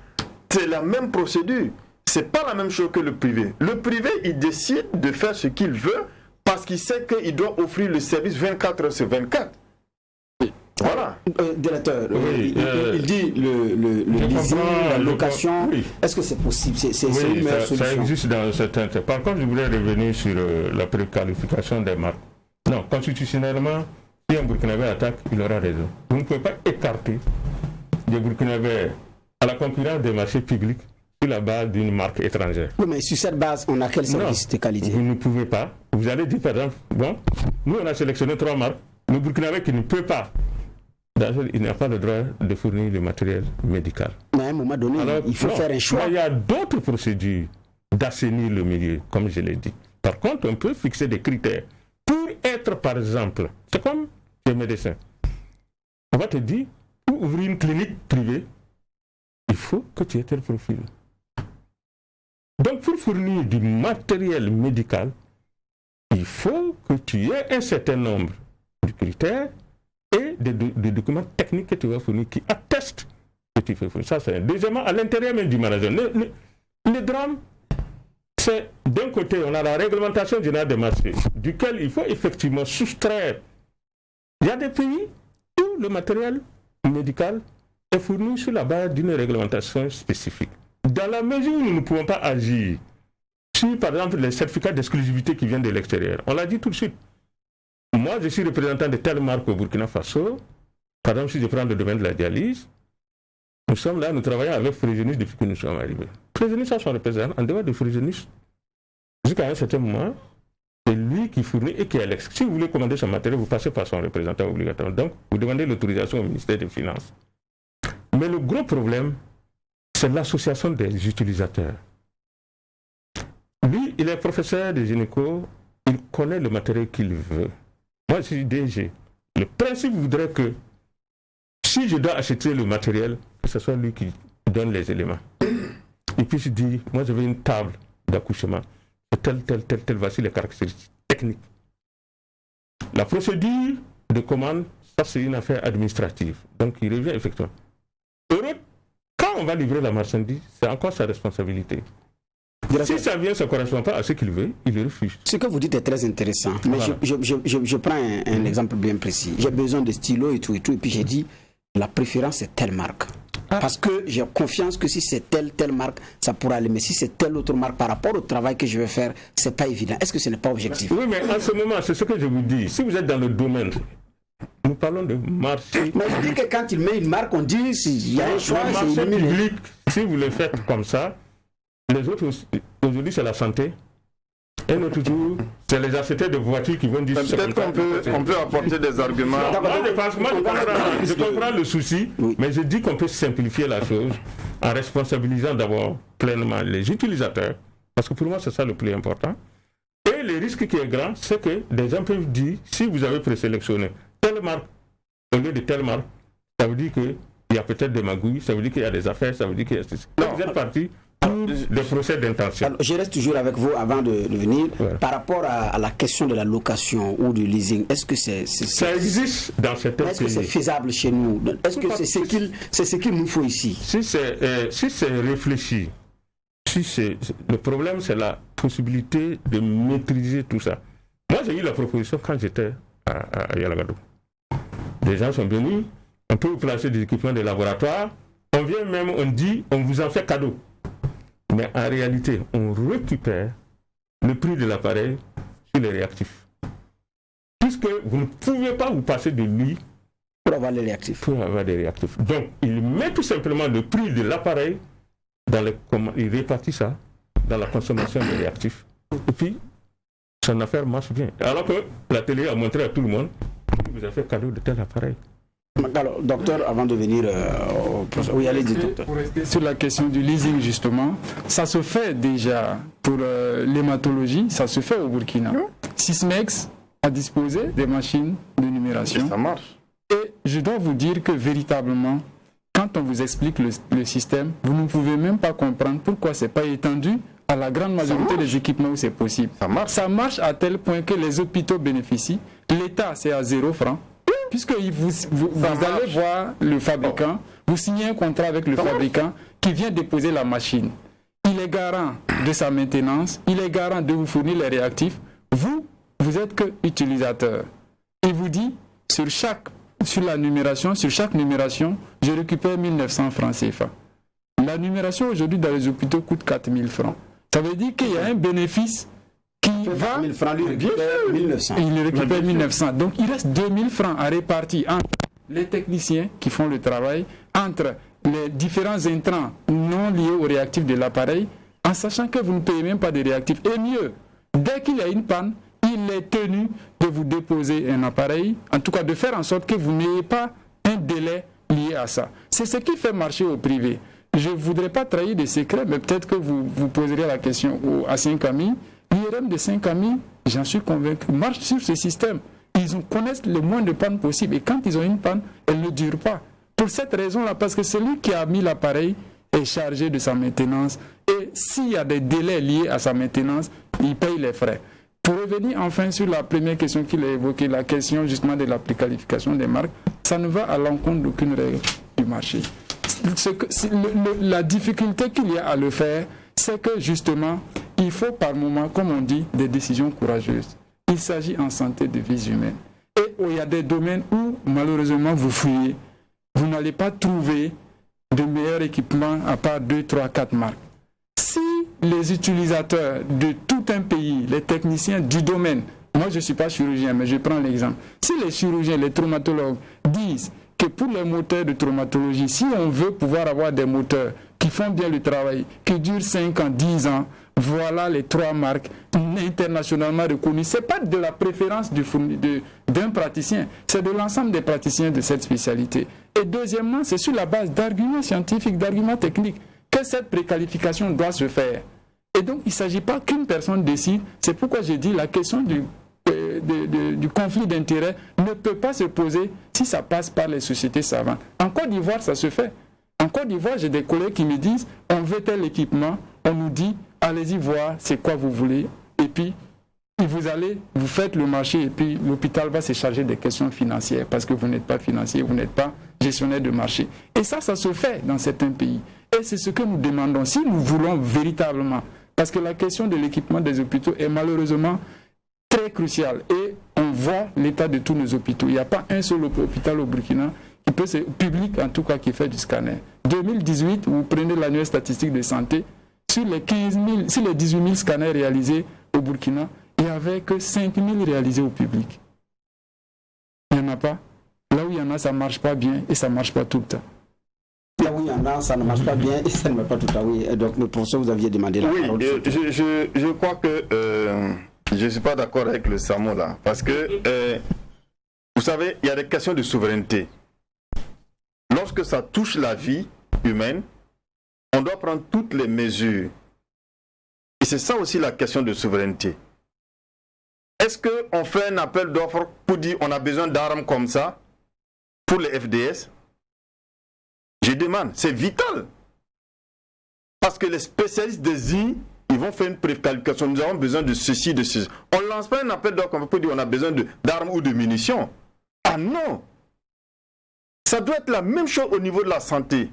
C'est la même procédure. Ce n'est pas la même chose que le privé. Le privé, il décide de faire ce qu'il veut parce qu'il sait qu'il doit offrir le service 24 heures sur 24. Voilà. Directeur, il dit le leasing, la location. Oui. Est-ce que c'est possible? C'est une meilleure solution? Ça existe dans certains cas. Par contre, je voulais revenir sur la préqualification des marques. Non, constitutionnellement, si un Burkinabé attaque, il aura raison. Vous ne pouvez pas écarter des Burkinabés à la concurrence des marchés publics sur la base d'une marque étrangère. Oui, mais sur cette base, on a quel service de qualité? Vous ne pouvez pas. Vous allez dire, par exemple, bon, nous on a sélectionné 3 marques. Le Burkinabé qui ne peut pas, il n'a pas le droit de fournir le matériel médical. Mais à un moment donné, alors, il faut faire un choix. Il y a d'autres procédures d'assainir le milieu, comme je l'ai dit. Par contre, on peut fixer des critères. Pour être, par exemple, c'est comme les médecins. On va te dire, pour pour ouvrir une clinique privée, il faut que tu aies tel profil. Donc, pour fournir du matériel médical, il faut que tu aies un certain nombre de critères et de documents techniques que tu vas fournir qui attestent que tu fais fournir. Ça, c'est deuxièmement, à l'intérieur même du management. Le drame, c'est d'un côté, on a la réglementation générale des marchés, duquel il faut effectivement soustraire. Il y a des pays où le matériel médical est fourni sur la base d'une réglementation spécifique. Dans la mesure où nous ne pouvons pas agir sur, par exemple, les certificats d'exclusivité qui viennent de l'extérieur, on l'a dit tout de suite. Moi, je suis représentant de telle marque au Burkina Faso. Par exemple, si je prends le domaine de la dialyse, nous sommes là, nous travaillons avec Fresenius depuis que nous sommes arrivés. Fresenius a son représentant, en dehors de Fresenius, jusqu'à un certain moment, c'est lui qui fournit et qui est l'ex. Si vous voulez commander son matériel, vous passez par son représentant obligatoirement. Donc, vous demandez l'autorisation au ministère des Finances. Mais le gros problème, c'est l'association des utilisateurs. Lui, il est professeur de gynéco, il connaît le matériel qu'il veut. Moi, je suis DG. Le principe voudrait que si je dois acheter le matériel, que ce soit lui qui donne les éléments. Et puis je dis, moi j'avais une table d'accouchement, telle, voici les caractéristiques techniques. La procédure de commande, ça c'est une affaire administrative. Donc il revient effectivement. Heureux, quand on va livrer la marchandise, c'est encore sa responsabilité. Si ça vient, ça ne correspond pas à ce qu'il veut, il le refuse. Ce que vous dites est très intéressant. Mais voilà. je prends un exemple bien précis. J'ai besoin de stylos et tout, et puis j'ai dit, la préférence est telle marque. Parce que j'ai confiance que si c'est telle marque, ça pourra aller. Mais si c'est telle autre marque par rapport au travail que je vais faire, c'est pas évident. Est-ce que ce n'est pas objectif? Oui, mais en ce moment, c'est ce que je vous dis. Si vous êtes dans le domaine, nous parlons de marché. Mais je dis que quand il met une marque, on dit s'il y a un choix. Le marché public, si vous le faites comme ça, les autres, aujourd'hui, c'est la santé. Et notre tour, c'est les achetés de voitures qui vont dire... Peut-être qu'on peut apporter des arguments. Je comprends le souci, oui. Mais je dis qu'on peut simplifier la chose en responsabilisant d'abord pleinement les utilisateurs, parce que pour moi, c'est ça le plus important. Et le risque qui est grand, c'est que des gens peuvent dire, si vous avez présélectionné telle marque au lieu de telle marque, ça veut dire qu'il y a peut-être des magouilles, ça veut dire qu'il y a des affaires, ça veut dire qu'il y a... Donc vous êtes parti... le procès d'intention. Alors, je reste toujours avec vous avant de venir. Ouais. Par rapport à la question de la location ou du leasing, est-ce que ça existe dans certains pays? Est-ce que c'est faisable chez nous? Est-ce que c'est ce qu'il nous faut ici? Si c'est réfléchi, le problème c'est la possibilité de maîtriser tout ça. Moi j'ai eu la proposition quand j'étais à Yalagadou. Des gens sont venus, on peut vous placer des équipements de laboratoire, on vient même, on dit, on vous en fait cadeau. Mais en réalité, on récupère le prix de l'appareil sur les réactifs. Puisque vous ne pouvez pas vous passer de lui pour avoir les réactifs. Donc, il met tout simplement le prix de l'appareil, il répartit ça dans la consommation des réactifs. Et puis, son affaire marche bien. Alors que la télé a montré à tout le monde qu'il vous a fait cadeau de tel appareil. Alors, docteur, avant de venir oui, allez-y, docteur. Pour rester sur la question du leasing, justement, ça se fait déjà pour l'hématologie, ça se fait au Burkina. Sysmex a disposé des machines de numération. Et ça marche. Et je dois vous dire que véritablement, quand on vous explique le système, vous ne pouvez même pas comprendre pourquoi ce n'est pas étendu à la grande majorité des équipements où c'est possible. Ça marche à tel point que les hôpitaux bénéficient. L'État, c'est à 0 francs. Puisque vous allez voir le fabricant, vous signez un contrat avec le fabricant qui vient déposer la machine. Il est garant de sa maintenance, il est garant de vous fournir les réactifs. Vous êtes que utilisateur. Il vous dit, sur chaque numération, je récupère 1900 francs CFA. La numération aujourd'hui dans les hôpitaux coûte 4000 francs. Ça veut dire qu'il y a un bénéfice qui va... 1000 francs, lui récupère 1900. Il récupère 1900. Donc il reste 2000 francs à répartir entre les techniciens qui font le travail, entre les différents intrants non liés aux réactifs de l'appareil, en sachant que vous ne payez même pas de réactifs. Et mieux, dès qu'il y a une panne, il est tenu de vous déposer un appareil, en tout cas de faire en sorte que vous n'ayez pas un délai lié à ça. C'est ce qui fait marcher au privé. Je ne voudrais pas trahir des secrets, mais peut-être que vous poserez la question à Saint-Camille. L'IRM de Saint-Camille, j'en suis convaincu, marche sur ce système. Ils connaissent le moins de pannes possible. Et quand ils ont une panne, elle ne dure pas. Pour cette raison-là, parce que celui qui a mis l'appareil est chargé de sa maintenance. Et s'il y a des délais liés à sa maintenance, il paye les frais. Pour revenir enfin sur la première question qu'il a évoquée, la question justement de la préqualification des marques, ça ne va à l'encontre d'aucune règle du marché. La difficulté qu'il y a à le faire, c'est que justement, il faut par moment, comme on dit, des décisions courageuses. Il s'agit en santé de vies humaines. Et il y a des domaines où, malheureusement, vous fouillez. Vous n'allez pas trouver de meilleurs équipements à part 2, 3, 4 marques. Si les utilisateurs de tout un pays, les techniciens du domaine, moi je ne suis pas chirurgien, mais je prends l'exemple. Si les chirurgiens, les traumatologues disent que pour les moteurs de traumatologie, si on veut pouvoir avoir des moteurs qui font bien le travail, qui durent 5 ans, 10 ans, voilà les 3 marques internationalement reconnues. Ce n'est pas de la préférence d'un praticien, c'est de l'ensemble des praticiens de cette spécialité. Et deuxièmement, c'est sur la base d'arguments scientifiques, d'arguments techniques, que cette préqualification doit se faire. Et donc, il ne s'agit pas qu'une personne décide. C'est pourquoi j'ai dit la question du conflit d'intérêts ne peut pas se poser si ça passe par les sociétés savantes. En Côte d'Ivoire, ça se fait. En Côte d'Ivoire, j'ai des collègues qui me disent, on veut tel équipement, on nous dit, allez-y voir c'est quoi vous voulez, et puis vous faites le marché, et puis l'hôpital va se charger des questions financières, parce que vous n'êtes pas financier, vous n'êtes pas gestionnaire de marché. Et ça se fait dans certains pays. Et c'est ce que nous demandons, si nous voulons véritablement, parce que la question de l'équipement des hôpitaux est malheureusement très cruciale, et on voit l'état de tous nos hôpitaux. Il n'y a pas un seul hôpital au Burkina public en tout cas qui fait du scanner. 2018, vous prenez l'annuaire statistique de santé, sur les 18 000 scanners réalisés au Burkina, il n'y avait que 5 000 réalisés au public. Il n'y en a pas. Là où il y en a, ça ne marche pas bien et ça ne marche pas tout le temps. Là où il y en a, ça ne marche pas bien et ça ne marche pas tout le temps. Oui. Donc, le professeur, vous aviez demandé la parole. Oui, je crois que je ne suis pas d'accord avec le SAMO là. Parce que, vous savez, il y a des questions de souveraineté. Lorsque ça touche la vie humaine, on doit prendre toutes les mesures. Et c'est ça aussi la question de souveraineté. Est-ce qu'on fait un appel d'offres pour dire on a besoin d'armes comme ça pour les FDS? Je demande, c'est vital. Parce que les spécialistes des îles, ils vont faire une préqualification. Nous avons besoin de ceci, de ceci. On ne lance pas un appel d'offres pour dire on a besoin d'armes ou de munitions. Ah non! Ça doit être la même chose au niveau de la santé.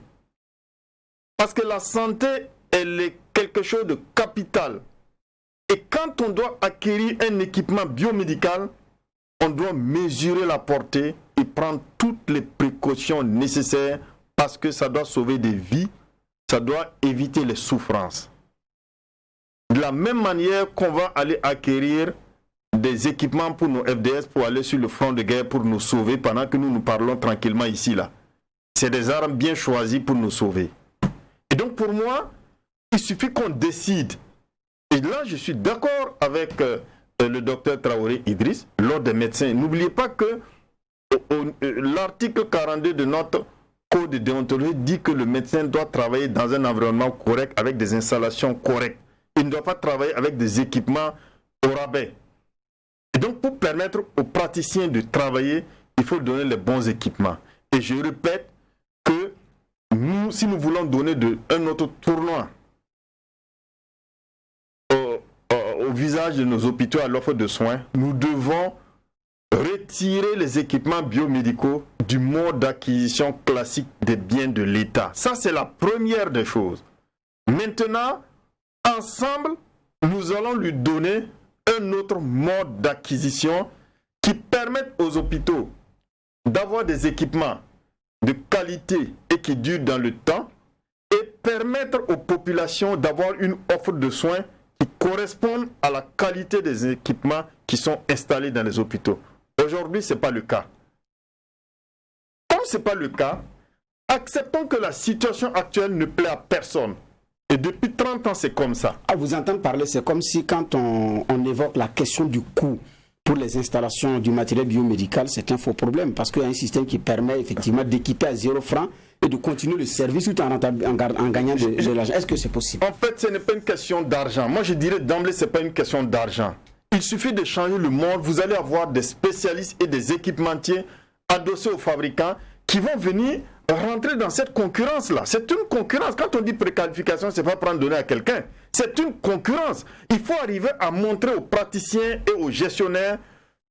Parce que la santé, elle est quelque chose de capital. Et quand on doit acquérir un équipement biomédical, on doit mesurer la portée et prendre toutes les précautions nécessaires parce que ça doit sauver des vies, ça doit éviter les souffrances. De la même manière qu'on va aller acquérir des équipements pour nos FDS pour aller sur le front de guerre pour nous sauver pendant que nous parlons tranquillement ici là. C'est des armes bien choisies pour nous sauver. Et donc pour moi, il suffit qu'on décide. Et là, je suis d'accord avec le docteur Traoré Idriss, l'ordre des médecins. N'oubliez pas que l'article 42 de notre code de déontologie dit que le médecin doit travailler dans un environnement correct, avec des installations correctes. Il ne doit pas travailler avec des équipements au rabais. Et donc, pour permettre aux praticiens de travailler, il faut donner les bons équipements. Et je répète que nous, si nous voulons donner un autre tournoi au visage de nos hôpitaux à l'offre de soins, nous devons retirer les équipements biomédicaux du mode d'acquisition classique des biens de l'État. Ça, c'est la première des choses. Maintenant, ensemble, nous allons lui donner un autre mode d'acquisition qui permette aux hôpitaux d'avoir des équipements de qualité et qui durent dans le temps et permettre aux populations d'avoir une offre de soins qui corresponde à la qualité des équipements qui sont installés dans les hôpitaux. Aujourd'hui, ce n'est pas le cas. Comme ce n'est pas le cas, acceptons que la situation actuelle ne plaît à personne. Et depuis 30 ans, c'est comme ça. À vous entendre parler, c'est comme si quand on évoque la question du coût pour les installations du matériel biomédical, c'est un faux problème parce qu'il y a un système qui permet effectivement d'équiper à 0 francs et de continuer le service tout en gagnant de l'argent. Est-ce que c'est possible? En fait, ce n'est pas une question d'argent. Moi, je dirais d'emblée, ce n'est pas une question d'argent. Il suffit de changer le monde. Vous allez avoir des spécialistes et des équipementiers adossés aux fabricants qui vont venir rentrer dans cette concurrence-là. C'est une concurrence. Quand on dit préqualification, ce n'est pas prendre donner à quelqu'un. C'est une concurrence. Il faut arriver à montrer aux praticiens et aux gestionnaires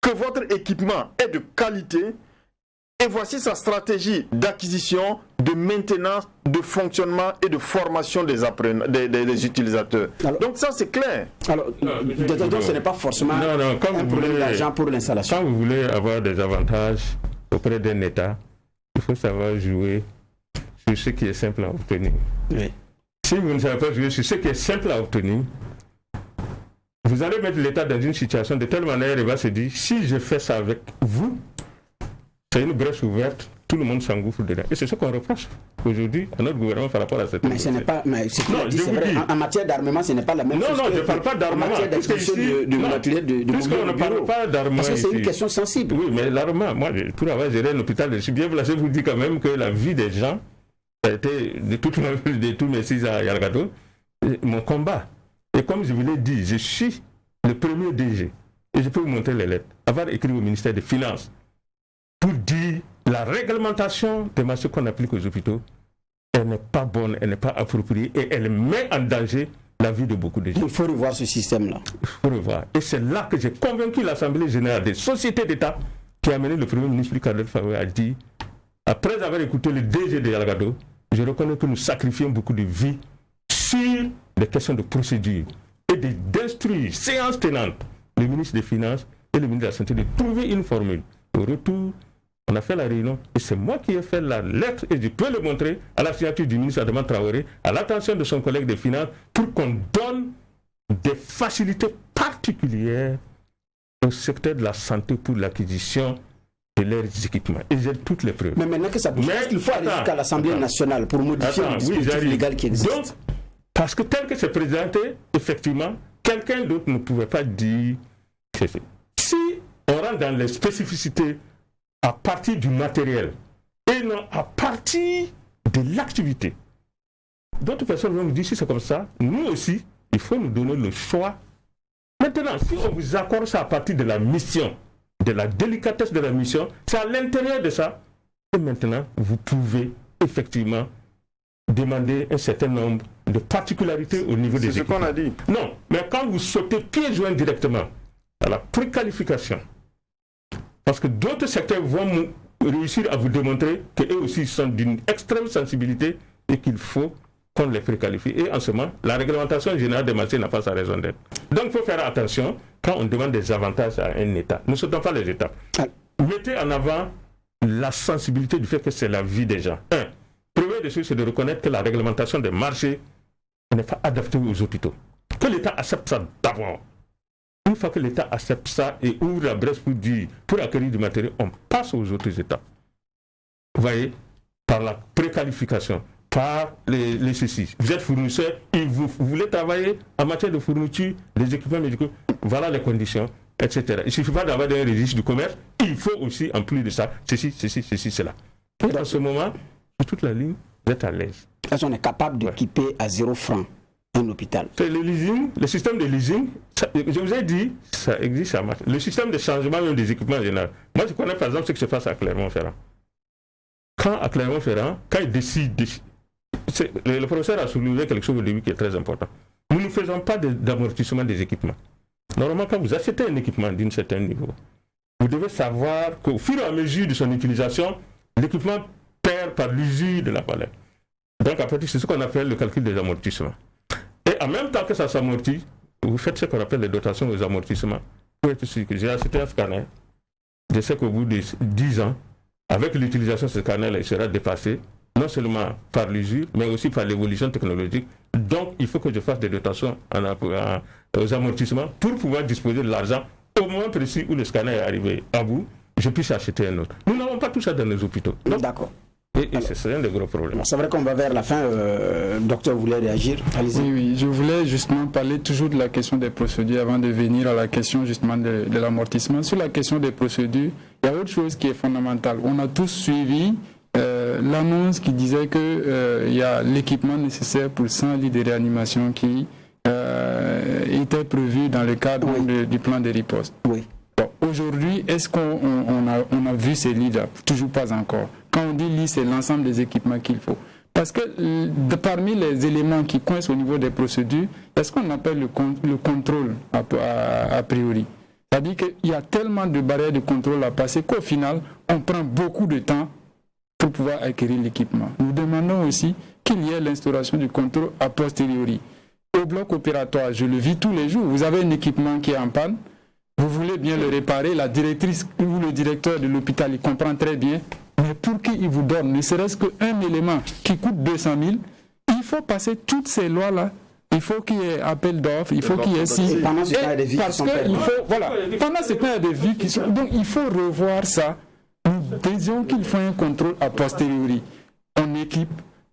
que votre équipement est de qualité. Et voici sa stratégie d'acquisition, de maintenance, de fonctionnement et de formation des utilisateurs. Alors, donc ça, c'est clair. Alors, donc ce n'est pas forcément un problème d'argent pour l'installation. Quand vous voulez avoir des avantages auprès d'un État, il faut savoir jouer sur ce qui est simple à obtenir. Oui. Si vous ne savez pas jouer sur ce qui est simple à obtenir, vous allez mettre l'État dans une situation de telle manière, il va se dire, si je fais ça avec vous, c'est une brèche ouverte, tout le monde s'engouffre dedans. Et c'est ce qu'on reproche aujourd'hui à notre gouvernement par rapport à cette Mais ce n'est pas. Mais c'est vrai. En matière d'armement, ce n'est pas la même chose. Non, je ne parle pas d'armement. En matière d'acquisition de matériel de puisqu'on ne parle pas d'armement. Parce que c'est une question sensible. Oui, mais l'armement, moi, pour avoir géré un hôpital, je suis bien placé pour vous dire quand même que la vie des gens, ça a été de tous mes 6 ans à Yalgado, mon combat. Et comme je vous l'ai dit, je suis le premier DG. Et je peux vous montrer les lettres. Avoir écrit au ministère des Finances pour dire la réglementation des marchés qu'on applique aux hôpitaux, elle n'est pas bonne, elle n'est pas appropriée et elle met en danger la vie de beaucoup de gens. Il faut revoir ce système-là. Il faut revoir. Et c'est là que j'ai convaincu l'Assemblée générale des sociétés d'État qui a amené le Premier ministre Kadel Fawe à dire, après avoir écouté le DG de Yalgado, je reconnais que nous sacrifions beaucoup de vies sur des questions de procédure et d'instruire, séance tenante, le ministre des Finances et le ministre de la Santé de trouver une formule. Au retour, on a fait la réunion et c'est moi qui ai fait la lettre et je peux le montrer à la signature du ministre Adama Traoré, à l'attention de son collègue des Finances, pour qu'on donne des facilités particulières au secteur de la santé pour l'acquisition de leurs équipements. Et j'ai toutes les preuves. Mais maintenant que ça bouge, il faut aller jusqu'à l'Assemblée nationale pour modifier le dispositif légal qui existe. Donc, parce que tel que c'est présenté, effectivement, quelqu'un d'autre ne pouvait pas dire que c'est. Si on rentre dans les spécificités à partir du matériel et non à partir de l'activité, d'autres personnes vont nous dire si c'est comme ça, nous aussi, il faut nous donner le choix. Maintenant, si on vous accorde ça à partir de la mission, de la délicatesse de la mission, c'est à l'intérieur de ça. Et maintenant, vous pouvez effectivement demander un certain nombre de particularités au niveau des équipements. C'est ce qu'on a dit. Non, mais quand vous sautez pieds joints directement à la préqualification, parce que d'autres secteurs vont réussir à vous démontrer qu'eux aussi sont d'une extrême sensibilité et qu'il faut qu'on les préqualifie. Et en ce moment, la réglementation générale des marchés n'a pas sa raison d'être. Donc il faut faire attention quand on demande des avantages à un État. Ne sautons pas les étapes. Mettez en avant la sensibilité du fait que c'est la vie des gens. Premier des choses, c'est de reconnaître que la réglementation des marchés n'est pas adaptée aux hôpitaux. Que l'État accepte ça d'abord. Une fois que l'État accepte ça et ouvre la brèche pour dire, pour acquérir du matériel, on passe aux autres étapes. Vous voyez, par la préqualification, par les ceci. Vous êtes fournisseur et vous voulez travailler en matière de fourniture des équipements médicaux. Voilà les conditions, etc. Il ne suffit pas d'avoir un registre du commerce, il faut aussi, en plus de ça, ceci, cela. Et dans ce moment, sur toute la ligne, vous êtes à l'aise. Est-ce qu'on est capable d'équiper à 0 francs un hôpital? C'est le leasing, le système de leasing, ça, je vous ai dit, ça existe, ça marche. Le système de changement même des équipements en général. Moi, je connais par exemple ce qui se passe à Clermont-Ferrand. Quand à Clermont-Ferrand, quand ils décident, le professeur a soulevé quelque chose au début qui est très important. Nous ne faisons pas d'amortissement des équipements. Normalement, quand vous achetez un équipement d'un certain niveau, vous devez savoir qu'au fur et à mesure de son utilisation, l'équipement perd par l'usure de la valeur. Donc, après, c'est ce qu'on appelle le calcul des amortissements. Et en même temps que ça s'amortit, vous faites ce qu'on appelle les dotations aux amortissements. Pour être sûr que j'ai acheté un scanner, je sais qu'au bout de 10 ans, avec l'utilisation de ce scanner-là, il sera dépassé, non seulement par l'usure, mais aussi par l'évolution technologique. Donc, il faut que je fasse des dotations aux amortissements pour pouvoir disposer de l'argent au moment précis où le scanner est arrivé à bout, je puisse acheter un autre. Nous n'avons pas tout ça dans nos hôpitaux. D'accord. Et c'est un des gros problèmes. C'est vrai qu'on va vers la fin. Docteur voulait réagir. Allez-y. Oui, je voulais justement parler toujours de la question des procédures avant de venir à la question justement de l'amortissement. Sur la question des procédures, il y a autre chose qui est fondamentale. On a tous suivi l'annonce qui disait qu'il y a l'équipement nécessaire pour 100 lits de réanimation qui était prévu dans le cadre du plan de riposte. Oui. Bon, aujourd'hui, est-ce qu'on a vu ces lits-là? Toujours pas encore. Quand on dit lit, c'est l'ensemble des équipements qu'il faut. Parce que parmi les éléments qui coincent au niveau des procédures, il y a ce qu'on appelle le contrôle a priori. C'est-à-dire qu'il y a tellement de barrières de contrôle à passer qu'au final, on prend beaucoup de temps pour pouvoir acquérir l'équipement. Nous demandons aussi qu'il y ait l'instauration du contrôle a posteriori. Au bloc opératoire, je le vis tous les jours, vous avez un équipement qui est en panne, vous voulez bien le réparer, la directrice ou le directeur de l'hôpital, il comprend très bien, mais pour qu'il vous donne ne serait-ce qu'un élément qui coûte 200 000, il faut passer toutes ces lois-là. Il faut qu'il y ait appel d'offres, il faut qu'il y ait si. Pendant ce temps, il y a des vies qui sont perdues. Pendant ce temps, il y a des vies qui sont. Donc il faut revoir ça. Nous disons qu'il faut un contrôle a posteriori. On équipe,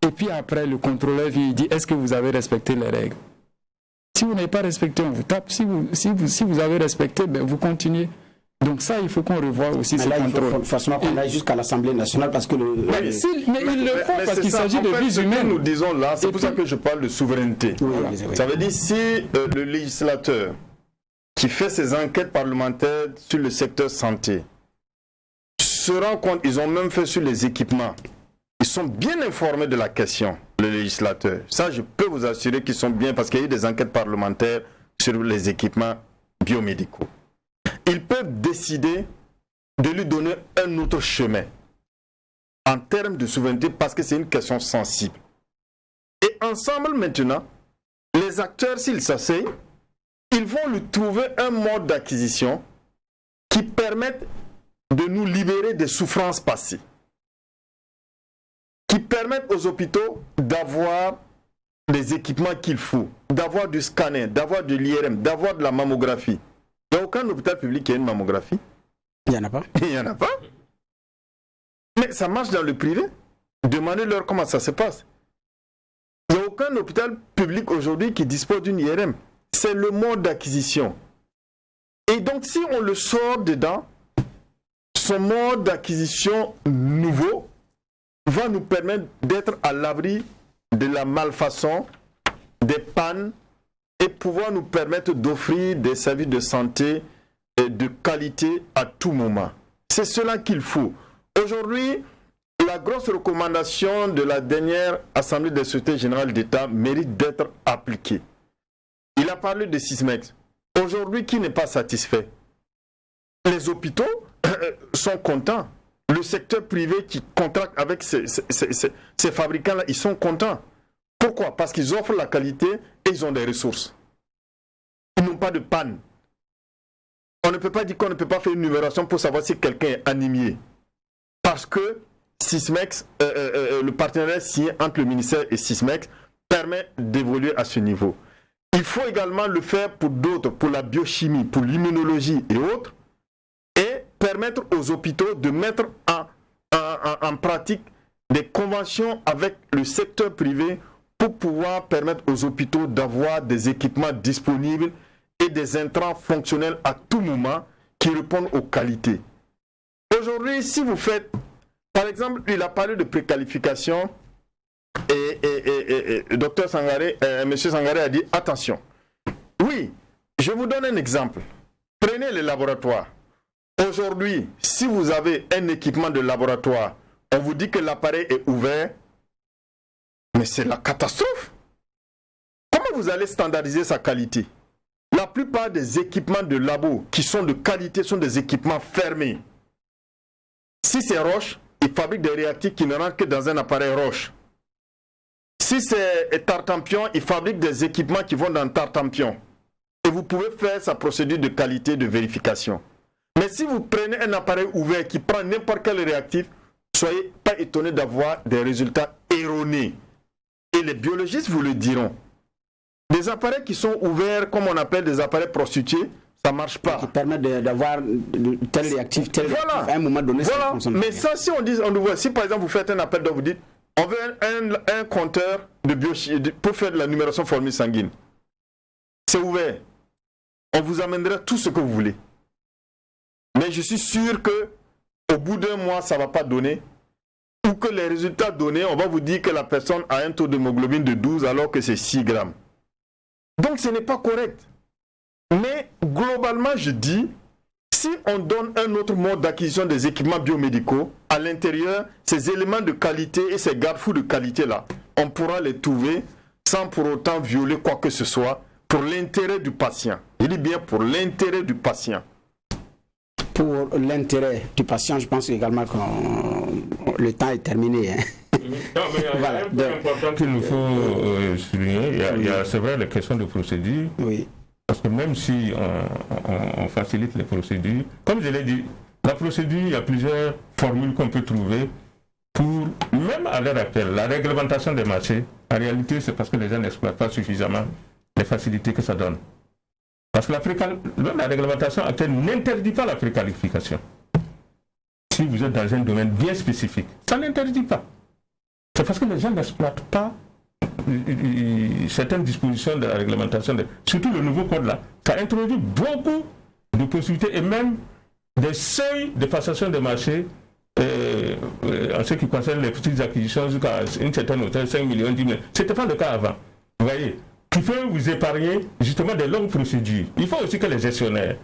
et puis après, le contrôleur vient et dit est-ce que vous avez respecté les règles? Si vous n'avez pas respecté, on vous tape. Si vous avez respecté, ben, vous continuez. Donc ça, il faut qu'on revoie aussi ce contrôle. Il faut forcément qu'on aille jusqu'à l'Assemblée nationale parce que mais il le faut parce qu'il s'agit de vies humaines. Nous disons là, c'est pour ça que je parle de souveraineté. Oui. Ça veut dire si le législateur qui fait ses enquêtes parlementaires sur le secteur santé se rend compte, ils ont même fait sur les équipements, ils sont bien informés de la question, le législateur. Ça, je peux vous assurer qu'ils sont bien parce qu'il y a eu des enquêtes parlementaires sur les équipements biomédicaux. Ils peuvent décider de lui donner un autre chemin en termes de souveraineté parce que c'est une question sensible. Et ensemble maintenant, les acteurs, s'ils s'asseyent, ils vont lui trouver un mode d'acquisition qui permette de nous libérer des souffrances passées, qui permettent aux hôpitaux d'avoir les équipements qu'il faut, d'avoir du scanner, d'avoir de l'IRM, d'avoir de la mammographie. Il n'y a aucun hôpital public qui a une mammographie. Il n'y en a pas. Il n'y en a pas. Mais ça marche dans le privé. Demandez-leur comment ça se passe. Il n'y a aucun hôpital public aujourd'hui qui dispose d'une IRM. C'est le mode d'acquisition. Et donc, si on le sort dedans, son mode d'acquisition nouveau va nous permettre d'être à l'abri de la malfaçon, des pannes, et pouvoir nous permettre d'offrir des services de santé de qualité à tout moment. C'est cela qu'il faut. Aujourd'hui, la grosse recommandation de la dernière Assemblée des sociétés générales d'État mérite d'être appliquée. Il a parlé de Sysmex. Aujourd'hui, qui n'est pas satisfait? Les hôpitaux sont contents. Le secteur privé qui contracte avec ces fabricants-là, ils sont contents. Pourquoi? Parce qu'ils offrent la qualité et ils ont des ressources. Ils n'ont pas de panne. On ne peut pas dire qu'on ne peut pas faire une numération pour savoir si quelqu'un est anémié. Parce que Sysmex, le partenariat signé entre le ministère et Sysmex permet d'évoluer à ce niveau. Il faut également le faire pour d'autres, pour la biochimie, pour l'immunologie et autres, et permettre aux hôpitaux de mettre en pratique des conventions avec le secteur privé pour pouvoir permettre aux hôpitaux d'avoir des équipements disponibles et des intrants fonctionnels à tout moment qui répondent aux qualités. Aujourd'hui, si vous faites, par exemple, il a parlé de préqualification et Dr Sangaré, M. Sangaré a dit attention. Oui, je vous donne un exemple. Prenez les laboratoires. Aujourd'hui, si vous avez un équipement de laboratoire, on vous dit que l'appareil est ouvert, mais c'est la catastrophe. Comment vous allez standardiser sa qualité? La plupart des équipements de labo qui sont de qualité sont des équipements fermés. Si c'est Roche, ils fabriquent des réactifs qui ne rentrent que dans un appareil Roche. Si c'est Tartampion, ils fabriquent des équipements qui vont dans Tartampion. Et vous pouvez faire sa procédure de qualité de vérification. Mais si vous prenez un appareil ouvert qui prend n'importe quel réactif, soyez pas étonnés d'avoir des résultats erronés. Et les biologistes vous le diront. Des appareils qui sont ouverts, comme on appelle des appareils prostitués, ça ne marche pas. Qui permettent d'avoir tel réactif, tel réactif, à un moment donné, ça fonctionne. Mais ça, si on voit, si par exemple vous faites un appel d'offres, vous dites, on veut un compteur de biochimie pour faire de la numération formule sanguine. C'est ouvert. On vous amènera tout ce que vous voulez. Mais je suis sûr que au bout d'un mois, ça ne va pas donner. Ou que les résultats donnés, on va vous dire que la personne a un taux d'hémoglobine de 12 alors que c'est 6 grammes. Donc ce n'est pas correct. Mais globalement, je dis, Si on donne un autre mode d'acquisition des équipements biomédicaux, à l'intérieur, ces éléments de qualité et ces garde-fous de qualité-là, on pourra les trouver sans pour autant violer quoi que ce soit pour l'intérêt du patient. Je dis bien pour l'intérêt du patient. Pour l'intérêt du patient, je pense également que le temps est terminé. Hein. Non, mais il y a un point important qu'il nous faut souligner. C'est vrai, les questions de procédure. Oui. Parce que même si on facilite les procédures, comme je l'ai dit, la procédure, il y a plusieurs formules qu'on peut trouver pour, même à l'heure actuelle, la réglementation des marchés, en réalité, c'est parce que les gens n'exploitent pas suffisamment les facilités que ça donne. Parce que la réglementation actuelle n'interdit pas la préqualification. Si vous êtes dans un domaine bien spécifique, ça n'interdit pas. C'est parce que les gens n'exploitent pas certaines dispositions de la réglementation, surtout le nouveau code là, ça introduit beaucoup de possibilités et même des seuils de passation des marchés en ce qui concerne les petites acquisitions jusqu'à une certaine hauteur, 5 millions, 10 millions. Ce n'était pas le cas avant. Vous voyez, qui peut vous épargner justement des longues procédures. Il faut aussi que les gestionnaires,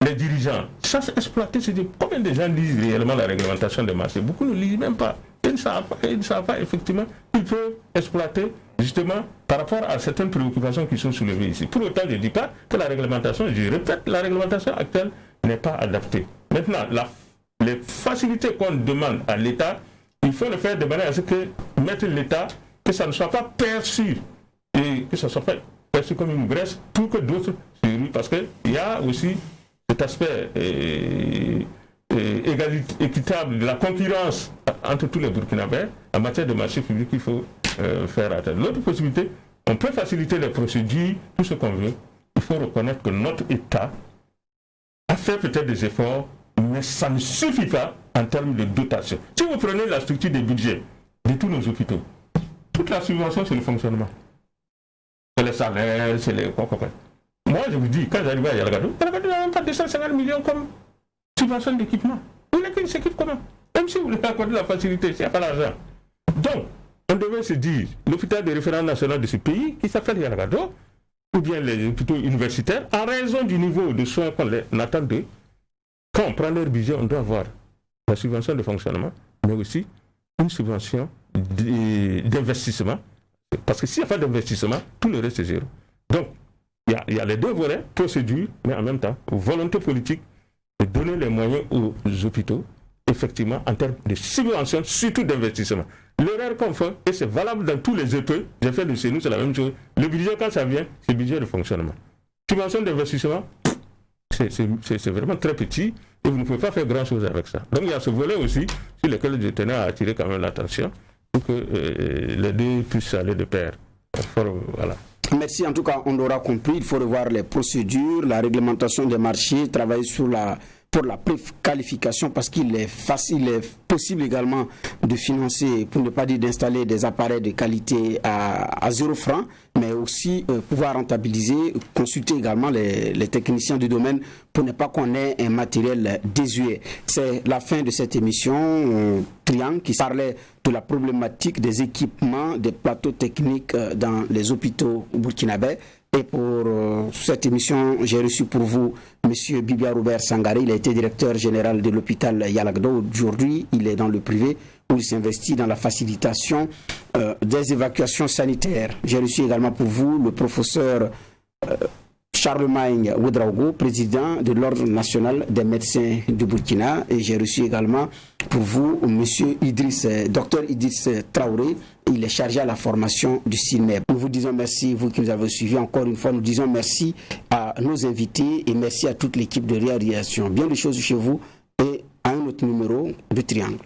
les dirigeants, sachent exploiter. Combien de gens lisent réellement la réglementation des marchés? Beaucoup ne lisent même pas. Ils ne savent pas effectivement. Ils peuvent exploiter justement par rapport à certaines préoccupations qui sont soulevées ici. Pour autant, je ne dis pas que la réglementation, je répète, la réglementation actuelle n'est pas adaptée. Maintenant, les facilités qu'on demande à l'État, il faut le faire de manière à ce que mettre l'État, que ça ne soit pas perçu et que ça ne soit pas perçu comme une Grèce pour que d'autres se ruent. Parce qu'il y a aussi cet aspect équitable de la concurrence entre tous les Burkinabés en matière de marché public qu'il faut faire atteindre. L'autre possibilité, on peut faciliter les procédures, tout ce qu'on veut. Il faut reconnaître que notre État a fait peut-être des efforts, mais ça ne suffit pas en termes de dotation. Si vous prenez la structure des budgets de tous nos hôpitaux, toute la subvention, c'est le fonctionnement. C'est les salaires, c'est les... Moi, je vous dis, quand j'arrive à Yalagado n'a même pas 250 millions comme subvention d'équipement. Vous voulez qu'il s'équipe comment? Même si vous voulez accorder la facilité, il n'y a pas d'argent. Donc, on devait se dire, l'hôpital de référence national de ce pays, qui s'appelle Yalagado, ou bien les hôpitaux universitaires, en raison du niveau de soins qu'on attend d'eux, quand on prend leur budget, on doit avoir la subvention de fonctionnement, mais aussi une subvention d'investissement. Parce que s'il n'y a pas d'investissement, tout le reste est zéro. Donc, il y a les deux volets, procédure, mais en même temps, volonté politique de donner les moyens aux hôpitaux, effectivement, en termes de subvention, surtout d'investissement. L'erreur qu'on fait, et c'est valable dans tous les EP, j'ai fait de chez nous, c'est la même chose. Le budget, quand ça vient, c'est le budget de fonctionnement. Subvention d'investissement, c'est vraiment très petit, et vous ne pouvez pas faire grand-chose avec ça. Donc il y a ce volet aussi, sur lequel je tenais à attirer quand même l'attention, pour que les deux puissent aller de pair. Voilà. Merci, en tout cas, on l'aura compris, il faut revoir les procédures, la réglementation des marchés, travailler pour la préqualification parce qu'il est possible également de financer, pour ne pas dire d'installer des appareils de qualité à 0 francs, mais aussi pouvoir rentabiliser, consulter également les techniciens du domaine pour ne pas qu'on ait un matériel désuet. C'est la fin de cette émission Triangle qui parlait de la problématique des équipements, des plateaux techniques dans les hôpitaux burkinabés. Et pour cette émission, j'ai reçu pour vous M. Bibia Robert Sangaré. Il a été directeur général de l'hôpital Yalagado. Aujourd'hui, il est dans le privé où il s'investit dans la facilitation des évacuations sanitaires. J'ai reçu également pour vous le professeur Charlemagne Ouedraogo, président de l'Ordre national des médecins du Burkina. Et j'ai reçu également pour vous M. Dr Idriss Traoré. Il est chargé à la formation du CINEP. Nous vous disons merci, vous qui nous avez suivis. Encore une fois, nous disons merci à nos invités et merci à toute l'équipe de réalisation. Bien des choses chez vous et à un autre numéro de Triangle.